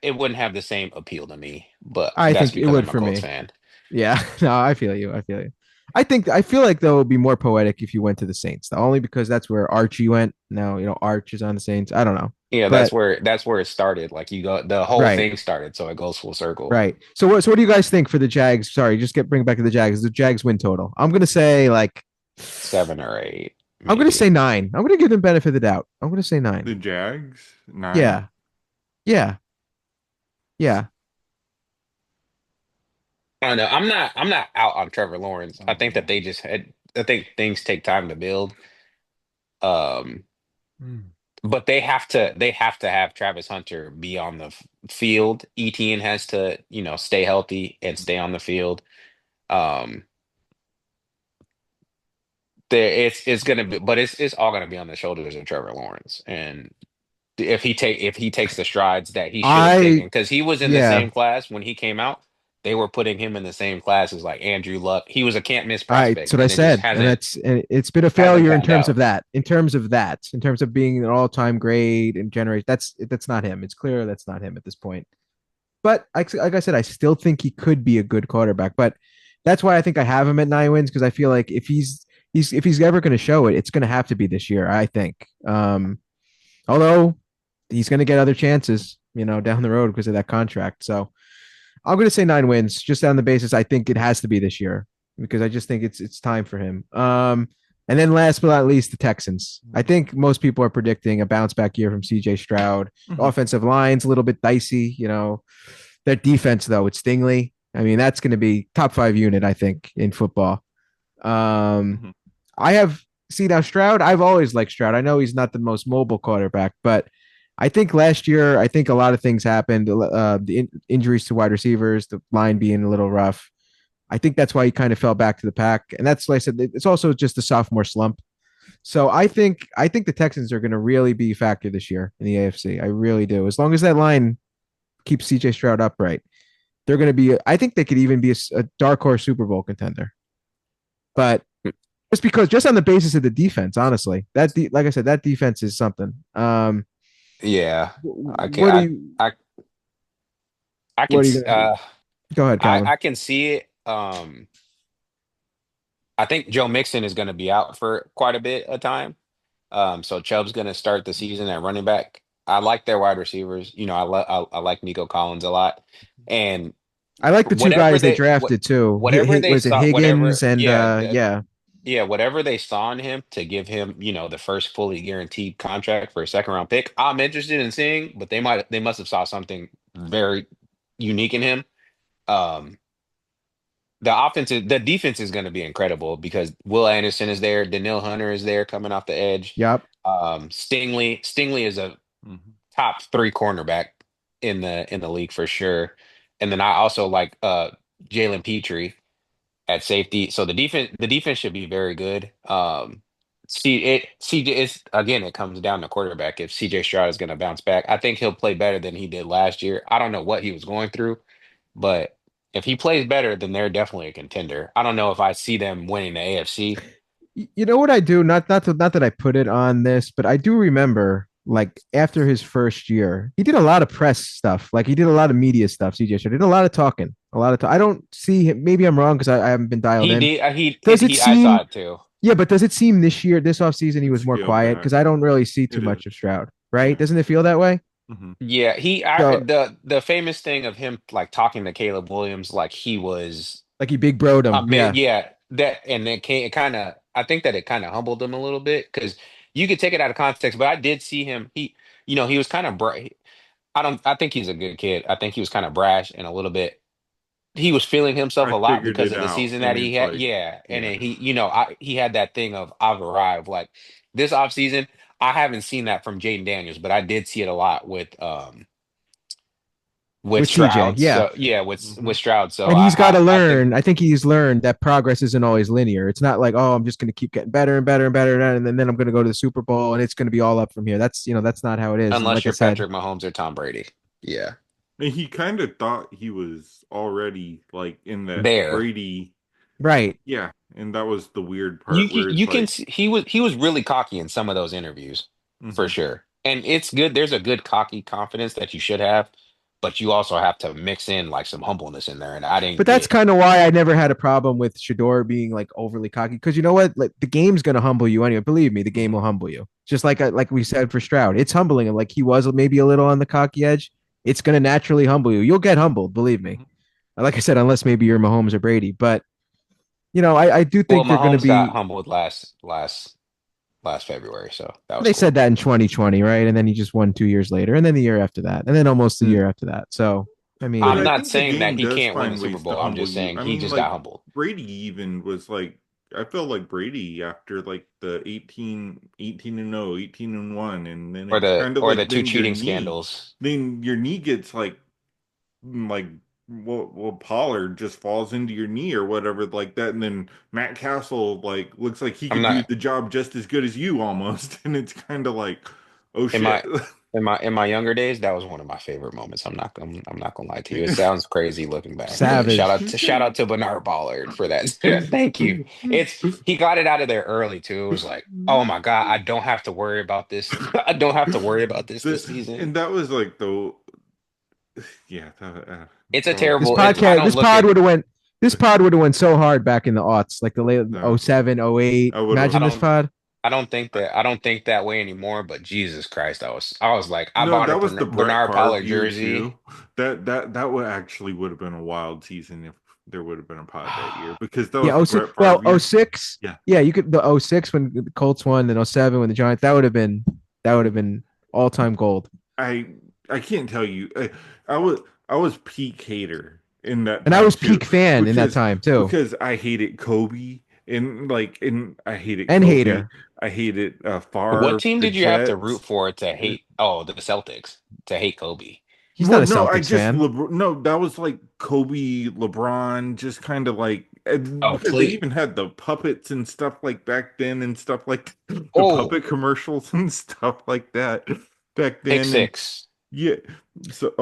it wouldn't have the same appeal to me, but I that's think it because would I'm a for Colts me. fan. Yeah, no, I feel you. I feel you. I feel like though it would be more poetic if you went to the Saints, only because that's where Archie went. Now Arch is on the Saints. I don't know, Yeah, but that's where it started. Like you go the whole right, thing started, so it goes full circle. right. So what do you guys think for the Jags? Sorry, just bring it back to the Jags. The Jags win total. I'm gonna say like 7 or 8, I'm gonna say maybe. 9. I'm gonna give them benefit of the doubt. I'm gonna say The 9. Jags, 9. Yeah, yeah, yeah. I don't know. I'm not out on Trevor Lawrence. I think that they just had I think things take time to build. Um Hmm. but they have to have Travis Hunter be on the field. ETN has to, stay healthy and stay on the field. Um it's gonna be but it's all gonna be on the shoulders of Trevor Lawrence. And if he takes the strides that he should have taken, I because he was in the yeah. same class when he came out, they were putting him in the same class as like Andrew Luck. He was a can't miss All right, that's prospect, what I and it just said, and it's been a hasn't failure in panned terms of out. that. In terms of being an all-time grade and generation. That's not him. It's clear that's not him at this point. But like I said, I still think he could be a good quarterback. But that's why I think I have him at 9 wins because I feel like if he's ever going to show it, it's going to have to be this year. I think. Although he's going to get other chances, down the road because of that contract. So I'm going to say 9 wins just on the basis I think it has to be this year because I just think it's time for him. And then last but not least, the Texans. I think most people are predicting a bounce back year from CJ Stroud. Mhm. Offensive line's a little bit dicey, Their defense, though, it's Stingley. I mean, that's going to be top 5 unit, I think, in football. Um, Mhm. I have see now Stroud. I've always liked Stroud. I know he's not the most mobile quarterback, but I think last year, I think a lot of things happened. Injuries to wide receivers, the line being a little rough. I think that's why he kind of fell back to the pack, and that's like I said. It's also just a sophomore slump. So I think the Texans are going to really be a factor this year in the AFC. I really do. As long as that line keeps CJ Stroud upright, they're going to be. I think they could even be a dark horse Super Bowl contender. But just on the basis of the defense, honestly, like I said, that defense is something. Yeah, I can What do you I I can what are you gonna go ahead, Calvin? I can see it. I think Joe Mixon is going to be out for quite a bit of time. So Chubb's going to start the season at running back. I like their wide receivers. I like Nico Collins a lot, and I like the two whatever guys they they what drafted too. whatever they Was it saw, Higgins whatever and yeah, yeah, yeah, whatever they saw in him to give him, the first fully guaranteed contract for a second round pick, I'm interested in seeing, but they must have saw something very unique in him. Um, the defense is going to be incredible because Will Anderson is there, Daniil Hunter is there coming off the edge. yep. Stingley is a Mhm. top three cornerback in the league for sure. And then I also like Jalen Petrie at safety. So the defense should be very good. CJ it's again it comes down to quarterback. If CJ Stroud is going to bounce back, I think he'll play better than he did last year. I don't know what he was going through, but if he plays better, then they're definitely a contender. I don't know if I see them winning the AFC. You know what I do? Not that I put it on this, but I do remember like after his first year, he did a lot of press stuff. Like he did a lot of media stuff. CJ Stroud did a lot of talking. A lot of I don't see him. Maybe I'm wrong because I haven't been dialed He in. did. Does it I saw seem it too. Yeah, but does it seem this offseason he It's was more scaled quiet? back. Because I don't really see too It is. much of Stroud, right? Yeah. Doesn't it feel that way? Hmm. Yeah, So the famous thing of him like talking to Caleb Williams like he was like he big broed him. Yeah. yeah, that and it kind of I think that it kind of humbled him a little bit because you could take it out of context, but I did see him. He was kind of I think he's a good kid. I think he was kind of brash and a little bit. He was feeling himself I a lot figured because it of the out, season that and he it's had. like, Yeah, and yeah, then he had that thing of I've arrived. Like this offseason, I haven't seen that from Jaden Daniels, but I did see it a lot with With CJ. Stroud. Yeah. So yeah, hmm with Stroud. So And he's got to I think learn. I think he's learned that progress isn't always linear. It's not like, oh, I'm just going to keep getting better and better and better, and then I'm going to go to the Super Bowl and it's going to be all up from here. That's not how it is. And unless like I you're said, Patrick Mahomes or Tom Brady. Yeah. and he kind of thought he was already like in that There. Brady, right. yeah, and that was the weird You part you where it's you can like, see he was really cocky in some of those interviews for hmm sure. And it's good. There's a good cocky confidence that you should have, but you also have to mix in like some humbleness in there. And I But didn't that's get. kind of why I never had a problem with Shador being like overly cocky because you know what? Like the game's gonna humble you anyway. Believe me, the game will hmm humble you. Just like we said for Stroud, it's humbling him. Like he was maybe a little on the cocky edge. It's gonna naturally humble you. You'll get humbled. Believe me. hmm Like I said, unless maybe you're Mahomes or Brady. But I do Well, think they're gonna Mahomes got be. humbled last February, so that was They said cool. that in 2020, right? And then he just won 2 years later, and then the year after that, and then almost the Mm, year after that. So I but I'm I mean, not think the saying that game he does can't win a find Super ways to Bowl. I'm humble just you. saying I he mean, just got like humbled. Brady even was like, I felt like Brady after like the 18 and 0, 18 and 1, and then Or it's the kind of or the like two cheating scandals. then your knee gets like well Pollard just falls into your knee or whatever like that, and then Matt Castle like looks like he I'm could do not the job just as good as you almost, and it's kind of like, oh in shit. my in my younger days, that was one of my favorite moments. I'm not gonna lie to you. It sounds crazy looking back, but savage. shout out to Bernard Ballard for that. Thank you. He got it out of there early too. It was like, oh my God, I don't have to worry about this. I don't have to worry about this season. And that was like the yeah It's a that was This terrible. It's I podcast, don't this look pod at would have went. This pod would have went so hard back in the aughts, like the late no, '07, '08. I would I have. Imagine this don't pod. I don't think that way anymore. But Jesus Christ, I was like I No, bought a that was the Brett Bernard Favre Pollard year too. jersey. That would actually would have been a wild season if there would have been a pod that year, because that Yeah, was the oh 06, Brett well, Favre oh year. 06. Yeah. Yeah, you could the '06 when the Colts won and '07 when the Giants. That would have been all-time gold. I I can't tell you. I was I was peak hater in that And I time was too, peak fan in that because time too. I hated Kobe, and I hated And Kobe. hater. I hated What Favre, team the did you have to root Jets. for to hate? Oh, the Celtics to hate Kobe. He's Well, not a no, I Celtics just fan. no, that was like Kobe, LeBron, just kind of like And Oh, because they please. even had the puppets and stuff like back then and stuff like the Oh, puppet commercials and stuff like that back pick then. And six. yeah, so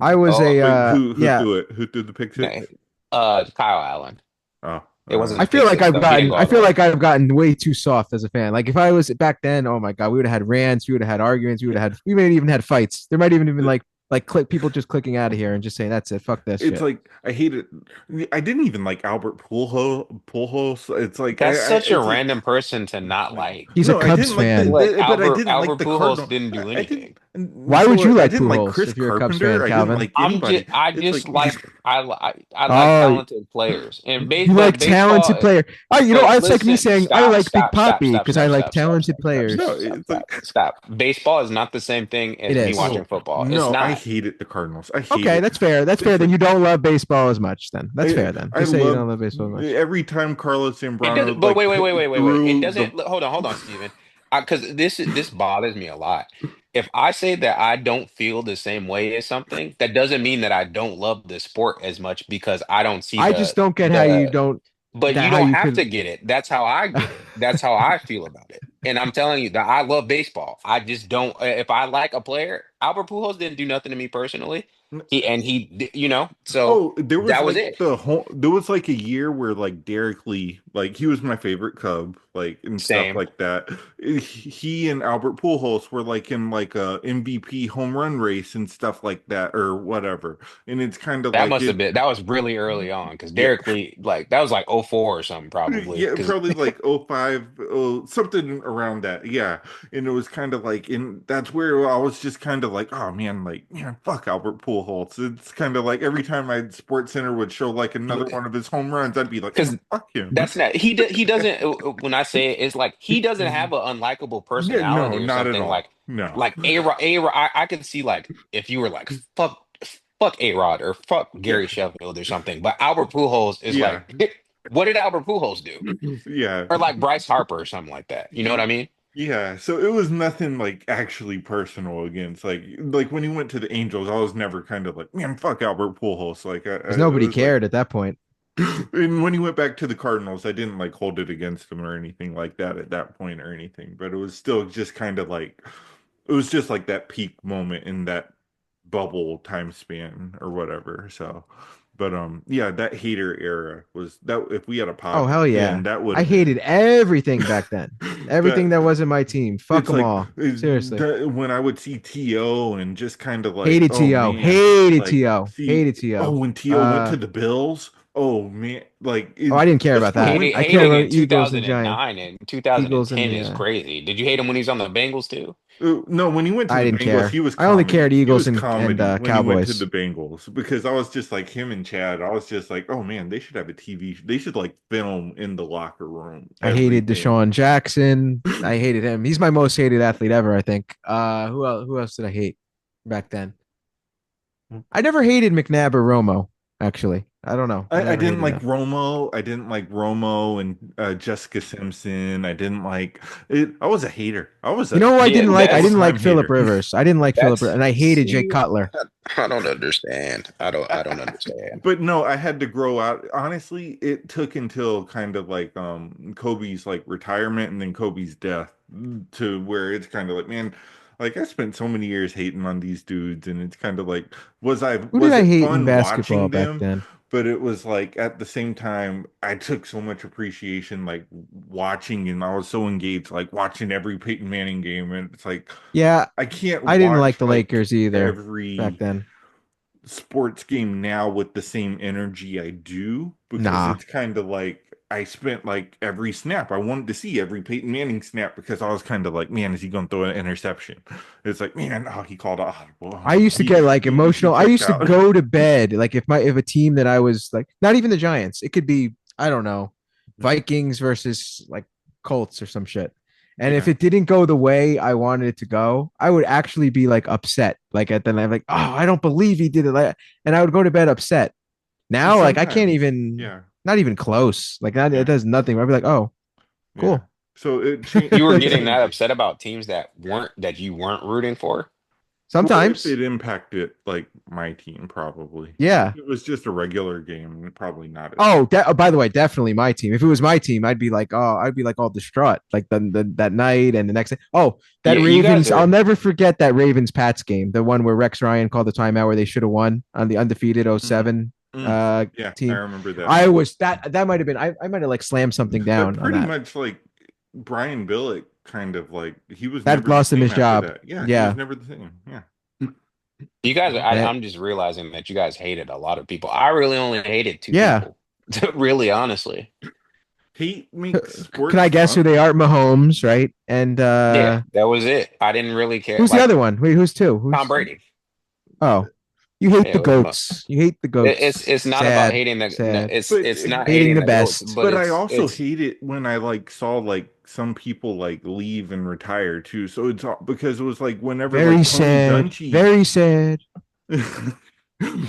I was Oh, a wait, who yeah. threw it? Who threw the pick no, six? Kyle Allen. Oh, It wasn't I a feel pick like six I've though. He didn't gotten go I all the feel way. like I've gotten way too soft as a fan. Like if I was back then, oh my God, we would have had rants, we would have had arguments, we may have even had fights. There might even have been like click people just clicking out of here and just saying that's it, fuck this it's shit. like I hate it. I didn't even like Albert Pujols. It's like That's such a it's like random person to not like. He's a no, I Cubs didn't like fan. Like but I Albert didn't like Albert the Pujols Cardinal. didn't do I didn't. anything. Why would you So I like didn't like Pujols Chris if you're a Cubs Carpenter. fan, I didn't Calvin? like anybody. I It's just like like I like Oh, talented players. And you like baseball, talented player. Oh, but it's like me listen, saying I like Big Papi because I like talented no, players. it's like stop. Baseball is not the same thing It as me is. watching oh football. It's no, I not. hated the Cardinals. I hate Okay, it. that's fair. That's fair. It's Then like you don't love baseball as much. Then that's fair. Then I just say you love don't love baseball as much. every time Carlos It doesn't. Zambrano But like wait. It threw the doesn't. Hold on, Steven. Because this bothers me a lot. If I say that I don't feel the same way as something, that doesn't mean that I don't love the sport as much because I don't see I just don't get how you the don't but that you how don't you have could. to get it. That's how I get it. That's how I feel about it. And I'm telling you that I love baseball. I just don't. If I like a player, Albert Pujols didn't do nothing to me personally. So Oh, there was that was like it. there was like a year where like Derek Lee, like he was my favorite Cub, like and stuff Same. like that. He and Albert Pujols were like in like a MVP home run race and stuff like that or whatever. And it's kind of That like must have it, been that was really early on because yeah, Derek Lee, like that was like '04 or something probably. yeah, Because probably like oh 05, oh, something around that. Yeah. And it was kind of like, and that's where I was just kind of like, oh man, like, man, fuck Albert Pujols. It's kind of like every time my Sports Center would show like another one of his home runs, I'd be like, man, because fuck him. that's not he doesn't when I say it, it's like he doesn't have an unlikable Yeah, no, personality or not at something all. like No. A-Rod, I could see like if you were like fuck A-Rod or fuck Yeah. Gary Sheffield or something, but Albert Pujols is Yeah. like what did Albert Pujols do? Yeah. Or like Bryce Harper or something like that. You know what I mean? Yeah, so it was nothing like actually personal against like when he went to the Angels, I was never kind of like, man, fuck Albert Pujols. Like Because it nobody was like cared at that point. and when he went back to the Cardinals, I didn't like hold it against him or anything like that at that point or anything, but it was still just kind of like it was just like that peak moment in that bubble time span or whatever. So, but yeah, that hater era was that if we had a Oh pod hell then yeah! that would I hated everything back then. Everything that that wasn't my team. Fuck it's them like all. Seriously. when I would see TO and just kind of like, Hated oh To. man, Hated like To. see, Hated To. oh when TO went to the Bills, oh man, like I didn't care just about when he that. went, I cared Hating about in Eagles and Giants. 2009 and Eagles and 2010 the is crazy. Did you hate him when he was on the Bengals too? no, when he went to I the didn't Bengals, care. he was I only cared comedy. He Eagles was and comedy when he went to the Cowboys. Bengals because I was just like him and Chad. I was just like, oh man, they should have a TV. They should like film in the locker room I hated everything. Deshaun Jackson. I hated him. He's my most hated athlete ever, I think. Who else did I hate back then? I never hated McNabb or Romo, actually. I don't know. I I never didn't hated like them. Romo. I didn't like Romo and Jessica Simpson. I didn't like it. I was a hater. I was You a know who I Yeah, didn't like? I full didn't like time Philip hater. Rivers. I didn't like Philip, that's and I hated Jake see, Cutler. I don't understand. I don't understand. But no, I had to grow out. Honestly, it took until kind of like Kobe's like retirement and then Kobe's death to where it's kind of like, man, like I spent so many years hating on these dudes and it's kind of like Who did was I it hate in fun basketball watching back them? then? But it was like at the same time I took so much appreciation like watching and I was so engaged like watching every Peyton Manning game and it's like Yeah, I can't I didn't like watch the like Lakers either back every then. sports game now with the same energy I do because Nah. it's kind of like I spent like every snap. I wanted to see every Peyton Manning snap because I was kind of like, man, is he going to throw an interception? It's like, man, oh, he called a audible. I used to get like He emotional. I checked used to out. go to bed like if a team that I was like, not even the Giants, it could be, I don't know, Vikings versus like Colts or some shit. And if Yeah, it didn't go the way I wanted it to go, I would actually be like upset. Like at then I'm like, oh, I don't believe he did it. Like, and I would go to bed upset. Now, like I can't sometimes. even, Yeah, not even close. Like that, it yeah, does nothing. I'd be like, oh, yeah. cool. So it changed. You were It getting that changes. upset about teams that you weren't rooting for? Well, if Sometimes. it impacted like my team, probably. If Yeah. it was just a regular game, probably not as much. Oh, by the way, definitely my team. If it was my team, I'd be like all distraught, like that night and the next day. Oh, that Yeah, you guys Ravens. I'll are. never forget that Ravens Pats game, the one where Rex Ryan called the timeout where they should have won on the undefeated Mm. 07 Mm. Yeah, I team. remember that. I was that might have been I might have like slammed something That down on pretty that. much like Brian Billick kind of like he was That never the lost him same his after job. that. Yeah, he was Yeah. never the same. Yeah. You guys, That, I'm just realizing that you guys hated a lot of people. I really only hated two yeah. people. Really, honestly. Hate makes Can sports I guess who fun. they are? Mahomes, right? And Yeah, that was it. I didn't really care. who's the Like other one? Wait, who's two? Tom Who's Brady. oh, you hate Yeah, the it was goats. You hate the goats. it's not about Sad, hating the no, sad. But it's not Hating hating the the goats, best. but but I also it's hate it when I like saw like some people like leave and retire too. So it's because it was like whenever Very like Tony sad. Dungy Very sad.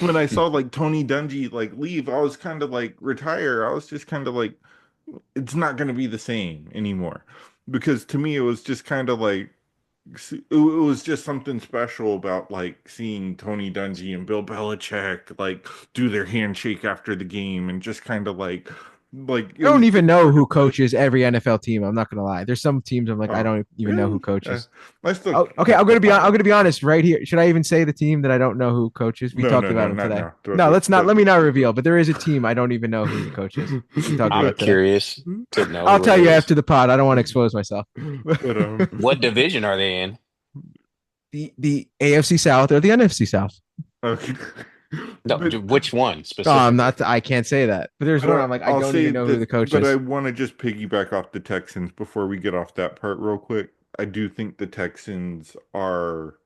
when I saw like Tony Dungy like leave, I was kind of like retire. I was just kind of like it's not going to be the same anymore because to me it was just kind of like it was just something special about like seeing Tony Dungy and Bill Belichick like do their handshake after the game and just kind of like it I don't was even just know part who of the coaches every NFL team. I'm not gonna lie. There's some teams I'm like I oh don't even know who really coaches. I still Oh, okay. can't quite I'm follow gonna be honest right here. Should I even say the team that I don't know who coaches? We talked about them not today. now No, let's not. Let me not reveal. But there is a team I don't even know who the coach is. We talked I'm about today. curious to know I'll who it tell you is. after the pod. I don't want to expose myself. but What division are they in? The AFC South or the NFC South. okay No, but which one Oh, I'm specifically? not. I can't say that. But there's But one. I'm like, I I'll don't say even know who that, the coach but I is. want to just piggyback off the Texans before we get off that part real quick. I do think the Texans are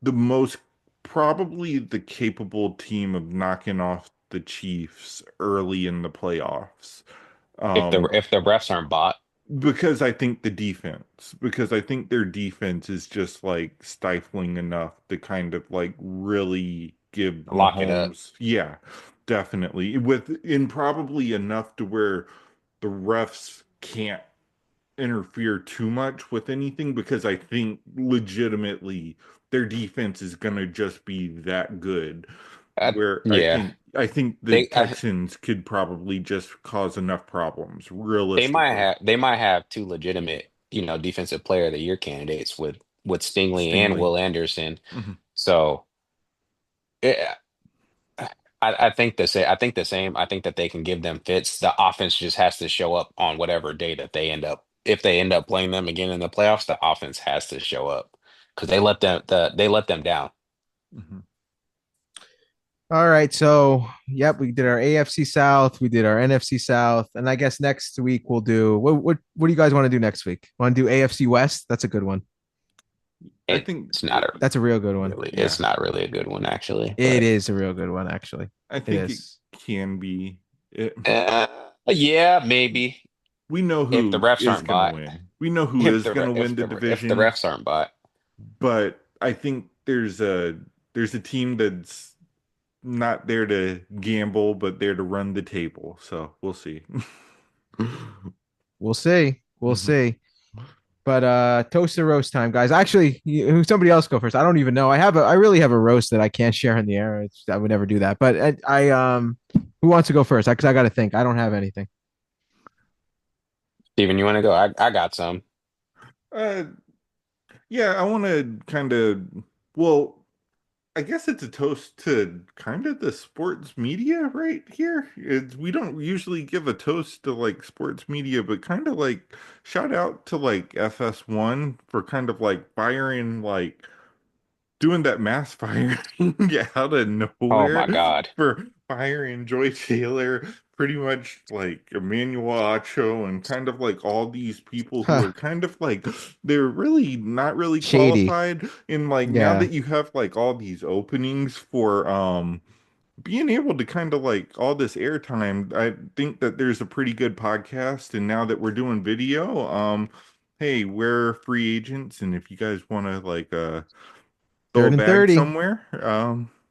the most probably the capable team of knocking off the Chiefs early in the playoffs. Um, If the refs aren't bought, because I think their defense is just like stifling enough to kind of like really give lock it up. Mahomes, yeah, definitely in probably enough to where the refs can't interfere too much with anything because I think legitimately their defense is gonna just be that good where Yeah, I think the they Texans could probably just cause enough problems realistically. they might have two legitimate, defensive player of the year candidates with Stingley and Stingley. Will Anderson. Mhm. So yeah, I think the same. I think the same. I think that they can give them fits. The offense just has to show up on whatever day that they end up. If they end up playing them again in the playoffs, the offense has to show up because they let them down. Mhm. All right. So, yep, we did our AFC South, we did our NFC South, and I guess next week we'll do what do you guys want to do next week? Want to do AFC West? That's a good one. I think It's not a That's a real good one. really. yeah. It's not really a good one actually, It but is a real good one, actually. I It think it is. can be. It, yeah, maybe we know if the who refs is aren't going to bought. win. We know who is going to win the If the division, refs aren't bought. but I think there's a team that's not there to gamble, but there to run the table. So we'll see. We'll see. We'll Mhm. see. But toast or roast time, guys. Actually, somebody else go first. I don't even know. I really have a roast that I can't share in the air. I would never do that. But who wants to go first? Because I got to think. I don't have anything. Steven, you want to go? I got some. Uh, yeah, I want to kind of, well, I guess it's a toast to kind of the sports media right here. We don't usually give a toast to like sports media, but kind of like shout out to like FS1 for kind of like firing like doing that mass firing yeah, out of Oh nowhere my God. for firing Joy Taylor, pretty much like Emmanuel Acho and kind of like all these people who Huh. are kind of like they're really not really Shady. qualified. And like now Yeah. that you have like all these openings for being able to kind of like all this airtime, I think that there's a pretty good podcast. And now that we're doing video, hey, we're free agents, and if you guys want to like throw a Third and bag 30. somewhere,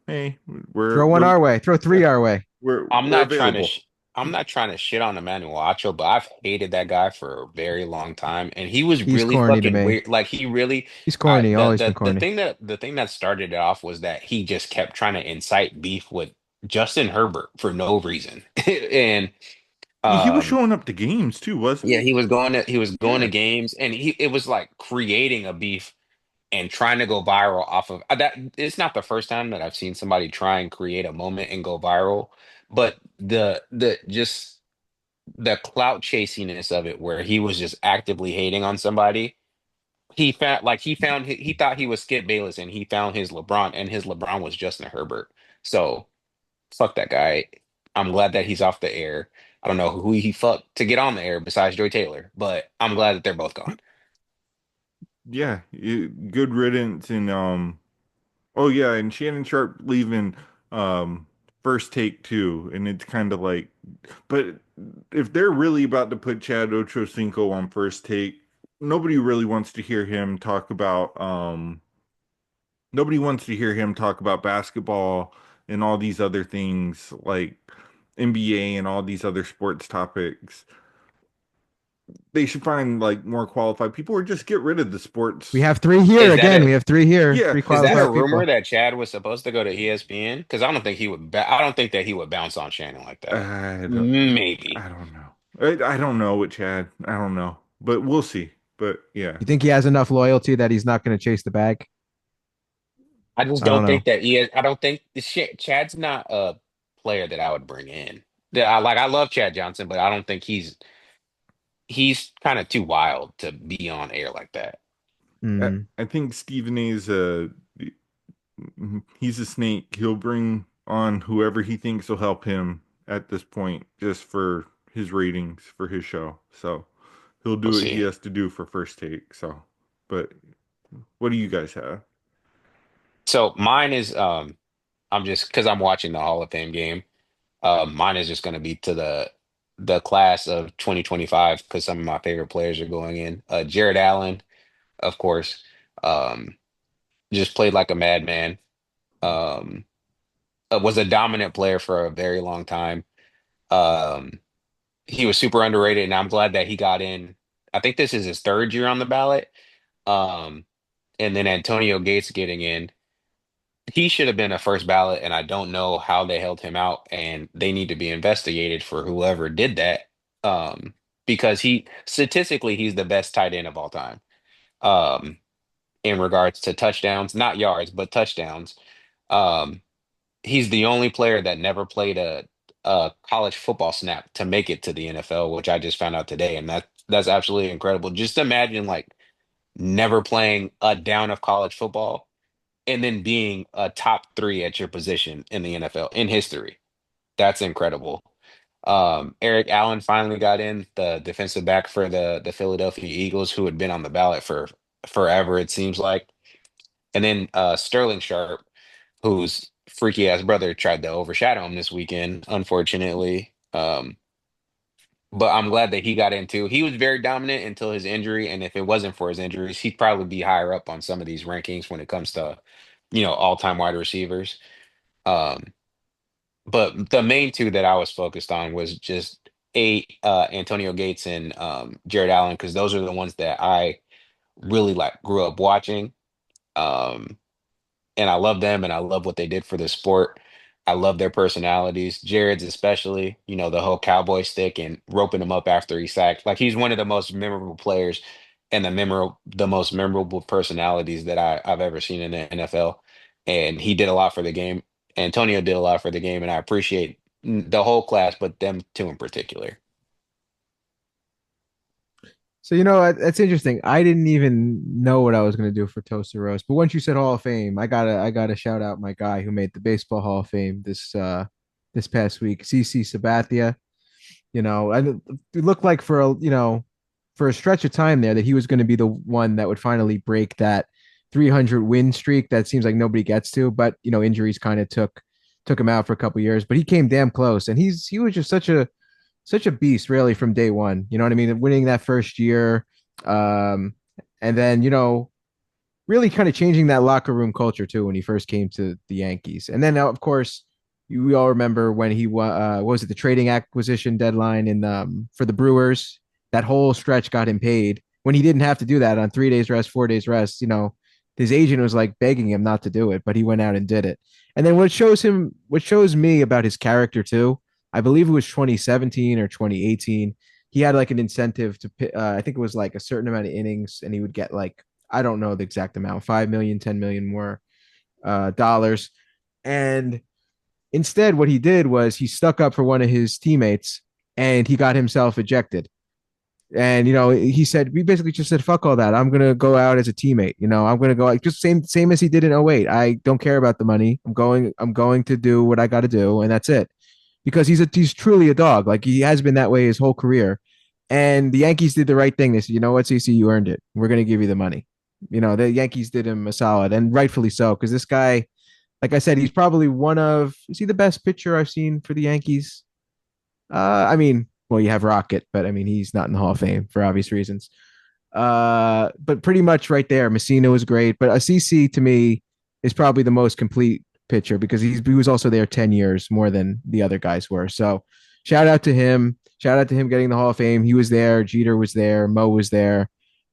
hey, we're Throw one we're our way. Throw yeah, three our way. I'm we're not trying to available. I'm not trying to shit on Emmanuel Acho, but I've hated that guy for a very long time, and he was He's really corny to fucking me. weird. Like he really, He's I corny. Always been corny. the thing that started it off was that he just kept trying to incite beef with Justin Herbert for no reason, and Yeah, he was um, showing up to games too, wasn't yeah, he? he was going to Yeah. games, and he it was like creating a beef and trying to go viral off of that. It's not the first time that I've seen somebody try and create a moment and go viral, but the just the clout chasiness of it, where he was just actively hating on somebody. He thought he was Skip Bayless, and he found his LeBron, and his LeBron was Justin Herbert. So fuck that guy. I'm glad that he's off the air. I don't know who he fucked to get on the air besides Joy Taylor, but I'm glad that they're both gone. Yeah, good riddance and oh yeah, and Shannon Sharp leaving um first take too, and it's kind of like, but if they're really about to put Chad Ochocinco on first take, nobody really wants to hear him talk about nobody wants to hear him talk about basketball and all these other things like NBA and all these other sports topics. They should find like more qualified people or just get rid of the We sports. have three here Is that again. a We have three here. Yeah, Three is that a yeah. qualified rumor people. that Chad was supposed to go to ESPN? Because I don't think he would. I don't think that he would bounce on Shannon like that. I don't, Maybe. I don't know. I don't know with Chad. I don't know, but we'll see. But yeah, You think he has enough loyalty that he's not going to chase the bag? I just I don't don't know. think that he is. I don't think Chad's not a player that I would bring in. I love Chad Johnson, but I don't think he's kind of too wild to be on air like that. Hmm. I think Stephen A's he's a snake. He'll bring on whoever he thinks will help him at this point, just for his ratings for his show. So he'll We'll do what he see. has to do for first take. So, but what do you guys have? So mine is I'm just because I'm watching the Hall of Fame game. Mine is just going to be to the class of 2025 because some of my favorite players are going in. Jared Allen, of course, um, just played like a madman. Um, was a dominant player for a very long time. Um, he was super underrated, and I'm glad that he got in. I think this is his third year on the ballot. Um, and then Antonio Gates getting in. He should have been a first ballot, and I don't know how they held him out, and they need to be investigated for whoever did that. Um, because he statistically he's the best tight end of all time. Um, in regards to touchdowns, not yards, but touchdowns. Um, he's the only player that never played a college football snap to make it to the NFL, which I just found out today, and that's absolutely incredible. Just imagine like never playing a down of college football and then being a top three at your position in the NFL in history. That's incredible. Eric Allen finally got in, the defensive back for the Philadelphia Eagles, who had been on the ballot for forever, it seems like. And then Sterling Sharp, whose freaky ass brother tried to overshadow him this weekend, unfortunately. But I'm glad that he got in too. He was very dominant until his injury, and if it wasn't for his injuries, he'd probably be higher up on some of these rankings when it comes to, all-time wide receivers. Um, but the main two that I was focused on was just Antonio Gates and Jared Allen, because those are the ones that I really like grew up watching. Um, and I love them and I love what they did for the sport. I love their personalities. Jared's especially, the whole cowboy stick and roping him up after he sacked. Like he's one of the most memorable players and the most memorable personalities that I've ever seen in the NFL. And he did a lot for the game. Antonio did a lot for the game, and I appreciate the whole class, but them two in particular. So that's interesting. I didn't even know what I was going to do for toast or roast, but once you said Hall of Fame, I gotta shout out my guy who made the Baseball Hall of Fame this past week, CC Sabathia. And it looked like for a stretch of time there that he was going to be the one that would finally break that 300 win streak that seems like nobody gets to, but injuries kind of took him out for a couple years, but he came damn close, and he was just such a beast really from day one. You know what I mean? Winning that first year, um, and then really kind of changing that locker room culture too when he first came to the Yankees, and then of course we all remember when what was it, the trading acquisition deadline in for the Brewers. That whole stretch got him paid when he didn't have to do that on 3 days rest, 4 days rest. His agent was like begging him not to do it, but he went out and did it. And then what shows me about his character too, I believe it was 2017 or 2018. He had like an incentive to, I think it was like a certain amount of innings, and he would get like, I don't know the exact amount, 5 million, 10 million more dollars. And instead, what he did was he stuck up for one of his teammates and he got himself ejected. And he said, we basically just said, fuck all that. I'm gonna go out as a teammate. I'm gonna go like just same as he did in '08. I don't care about the money. I'm going to do what I gotta do, and that's it. Because he's truly a dog. Like he has been that way his whole career. And the Yankees did the right thing. They said, you know what, CC, you earned it. We're gonna give you the money. The Yankees did him a solid, and rightfully so, because this guy, like I said, he's probably is he the best pitcher I've seen for the Yankees? I mean, well, you have Rocket, but I mean, he's not in the Hall of Fame for obvious reasons. But pretty much right there, Messina was great, but CC to me is probably the most complete pitcher because he was also there 10 years more than the other guys were. So shout out to him. Shout out to him getting the Hall of Fame. He was there. Jeter was there. Mo was there.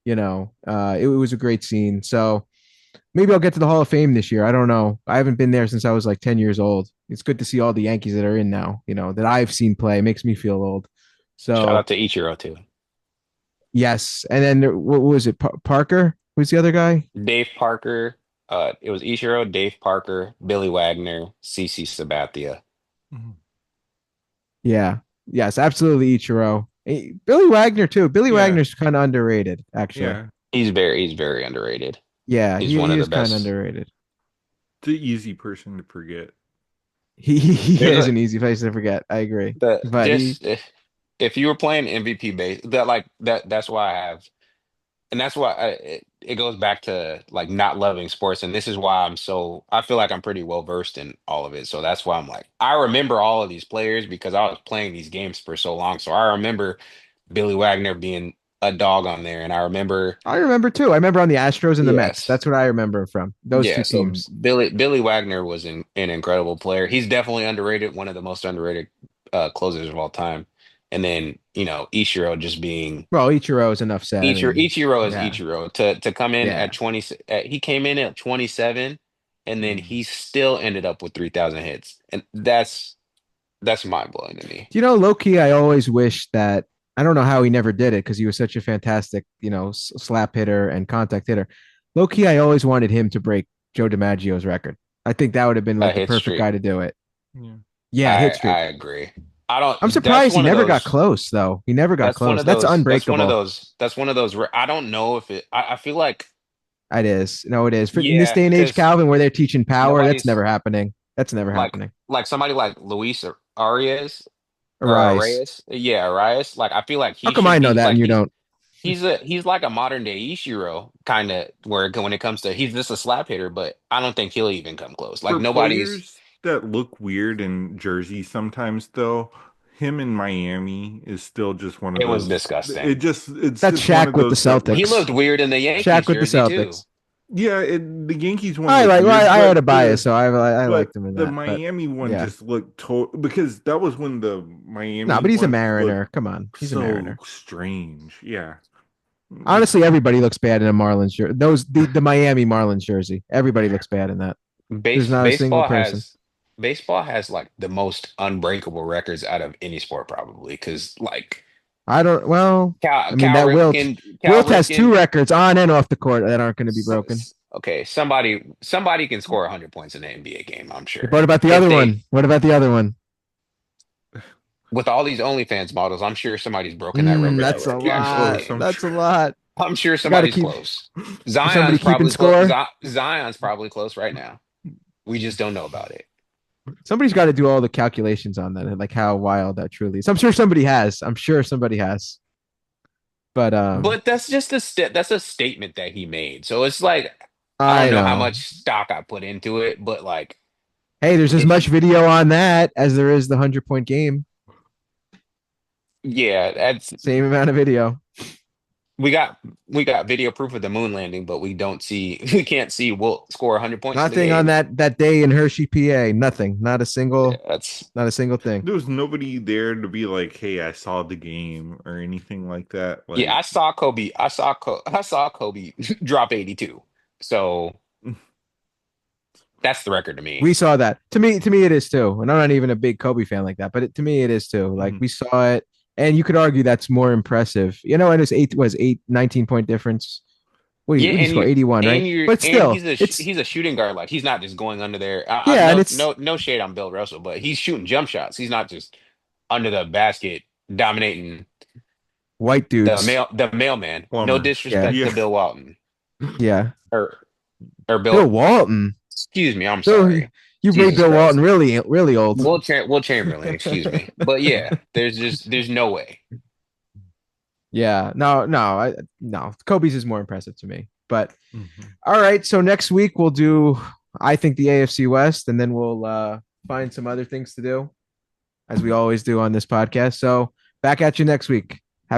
It was a great scene. So maybe I'll get to the Hall of Fame this year. I don't know. I haven't been there since I was like 10 years old. It's good to see all the Yankees that are in now, that I've seen play. It makes me feel old. Shout So, out to Ichiro too. yes. And then what was it? Parker? Who's the other guy? Dave Parker. It was Ichiro, Dave Parker, Billy Wagner, CC Sabathia. Mhm. Yeah. Yes, absolutely Ichiro. Billy Wagner too. Billy Yeah, Wagner's kind of underrated, actually. yeah. He's very underrated. Yeah, He's he, one he of the is kind of best. underrated. It's an easy person to forget. He There's is a an easy place to forget. I agree. the But he just if you were playing MVP base that like that's why I have and that's why it goes back to like not loving sports, and this is why I feel like I'm pretty well versed in all of it. So that's why I'm like I remember all of these players because I was playing these games for so long. So I remember Billy Wagner being a dog on there, and I remember I remember too. I remember on the Astros and the Mets. yes. That's what I remember from those two Yeah, so teams. Billy Wagner was an incredible player. He's definitely underrated, one of the most underrated closers of all time. And then, Ichiro just being Well, Ichiro is enough said. I mean, Ichiro is yeah, Ichiro to come in yeah. at 20 he came in at 27 and then Mm. he still ended up with 3,000 hits. And that's mind-blowing to me. Low key, I always wish that I don't know how he never did it because he was such a fantastic, slap hitter and contact hitter. Low key, I always wanted him to break Joe DiMaggio's record. I think that would have been A like the hit perfect streak. guy to do it. Yeah. Yeah, hit I streak. agree. I don't I'm that's surprised he one of never got those close, though. He never got That's one close. of That's those. unbreakable. That's one of those. I don't know if it. I feel like It is. No, it is. For in this yeah, day and age, because Calvin, where they're teaching power, that's nobody's never happening. That's never like happening. somebody like Luis Arias or Arise. Reyes. Yeah, Arias. Like I feel like How he come I should know be that and like you don't? he's like a modern day Ichiro kind of where when it comes to he's just a slap hitter, but I don't think he'll even come close. Like For nobody's. players that look weird in jerseys sometimes though, him in Miami is still just one of It was those disgusting. it's That's just one Shaq of with the those that He looks Celtics. looked weird in the Shaq Yankees with the jersey too. Celtics. yeah, the Yankees one I looked like. weird, Well, I had a but bias, so I liked him in the that. But Miami one yeah, just looked because that was when the no, Miami but he's a ones looked Mariner. Come on, he's a so Mariner. strange. Yeah. Honestly, everybody looks bad in a Marlins jersey. The Miami Marlins jersey. Everybody looks bad in that. There's not a single Baseball person. has like the most unbreakable records out of any sport probably because like I don't. Well, I mean Cal that Ripken Cal Wilt has two Ripken records on and off the court that aren't going to be broken. okay, somebody can score 100 points in an NBA game, I'm Yeah, sure. what about the If other they one? What about the other one? with all these OnlyFans models, I'm sure somebody's broken that record That's a Getting already actually. lot. close, I'm That's a sure. lot. I'm sure You got to somebody's keep close. somebody Zion's keeping probably close. score. Zion's probably close right now. We just don't know about it. Somebody's got to do all the calculations on that, and like how wild that truly is. I'm sure somebody has. I'm sure somebody has. But But that's just that's a statement that he made. So it's like I I don't know how know. much stock I put into it, but like Hey, there's as much it's video on that as there is the 100 point game. yeah, that's Same amount of video. we got video proof of the moon landing, but we can't see Wilt score 100 points in the Nothing on game. that day in Hershey, PA. Nothing. Yeah, that's Not a single thing. There was nobody there to be like, "Hey, I saw the game" or anything like that. yeah. Like, I saw Kobe drop 82. So that's the record to me. We saw that. To me, it is too. And I'm not even a big Kobe fan like that, but to me, it is too. Like mhm, we saw it, and you could argue that's more impressive. And it's eight 19 point difference. Yeah, What do you score? 81, right? But and still, it's he's a shooting guard. Like he's not just going under there. yeah, and No it's shade on Bill Russell, but he's shooting jump shots. He's not just under the basket dominating white dudes. the mailman. No plumbers. Yeah, disrespect Yeah. to Bill Walton yeah. or or Bill Bill. Walton. Excuse me, I'm Bill, sorry. you made Jesus Bill Walton Christ. really, really old. Will Chamberlain, excuse me. But yeah, there's no way. Yeah, no. Kobe's is more impressive to me. But Mhm. all right, so next week we'll do, I think, the AFC West, and then we'll find some other things to do, as we always do on this podcast. So back at you next week.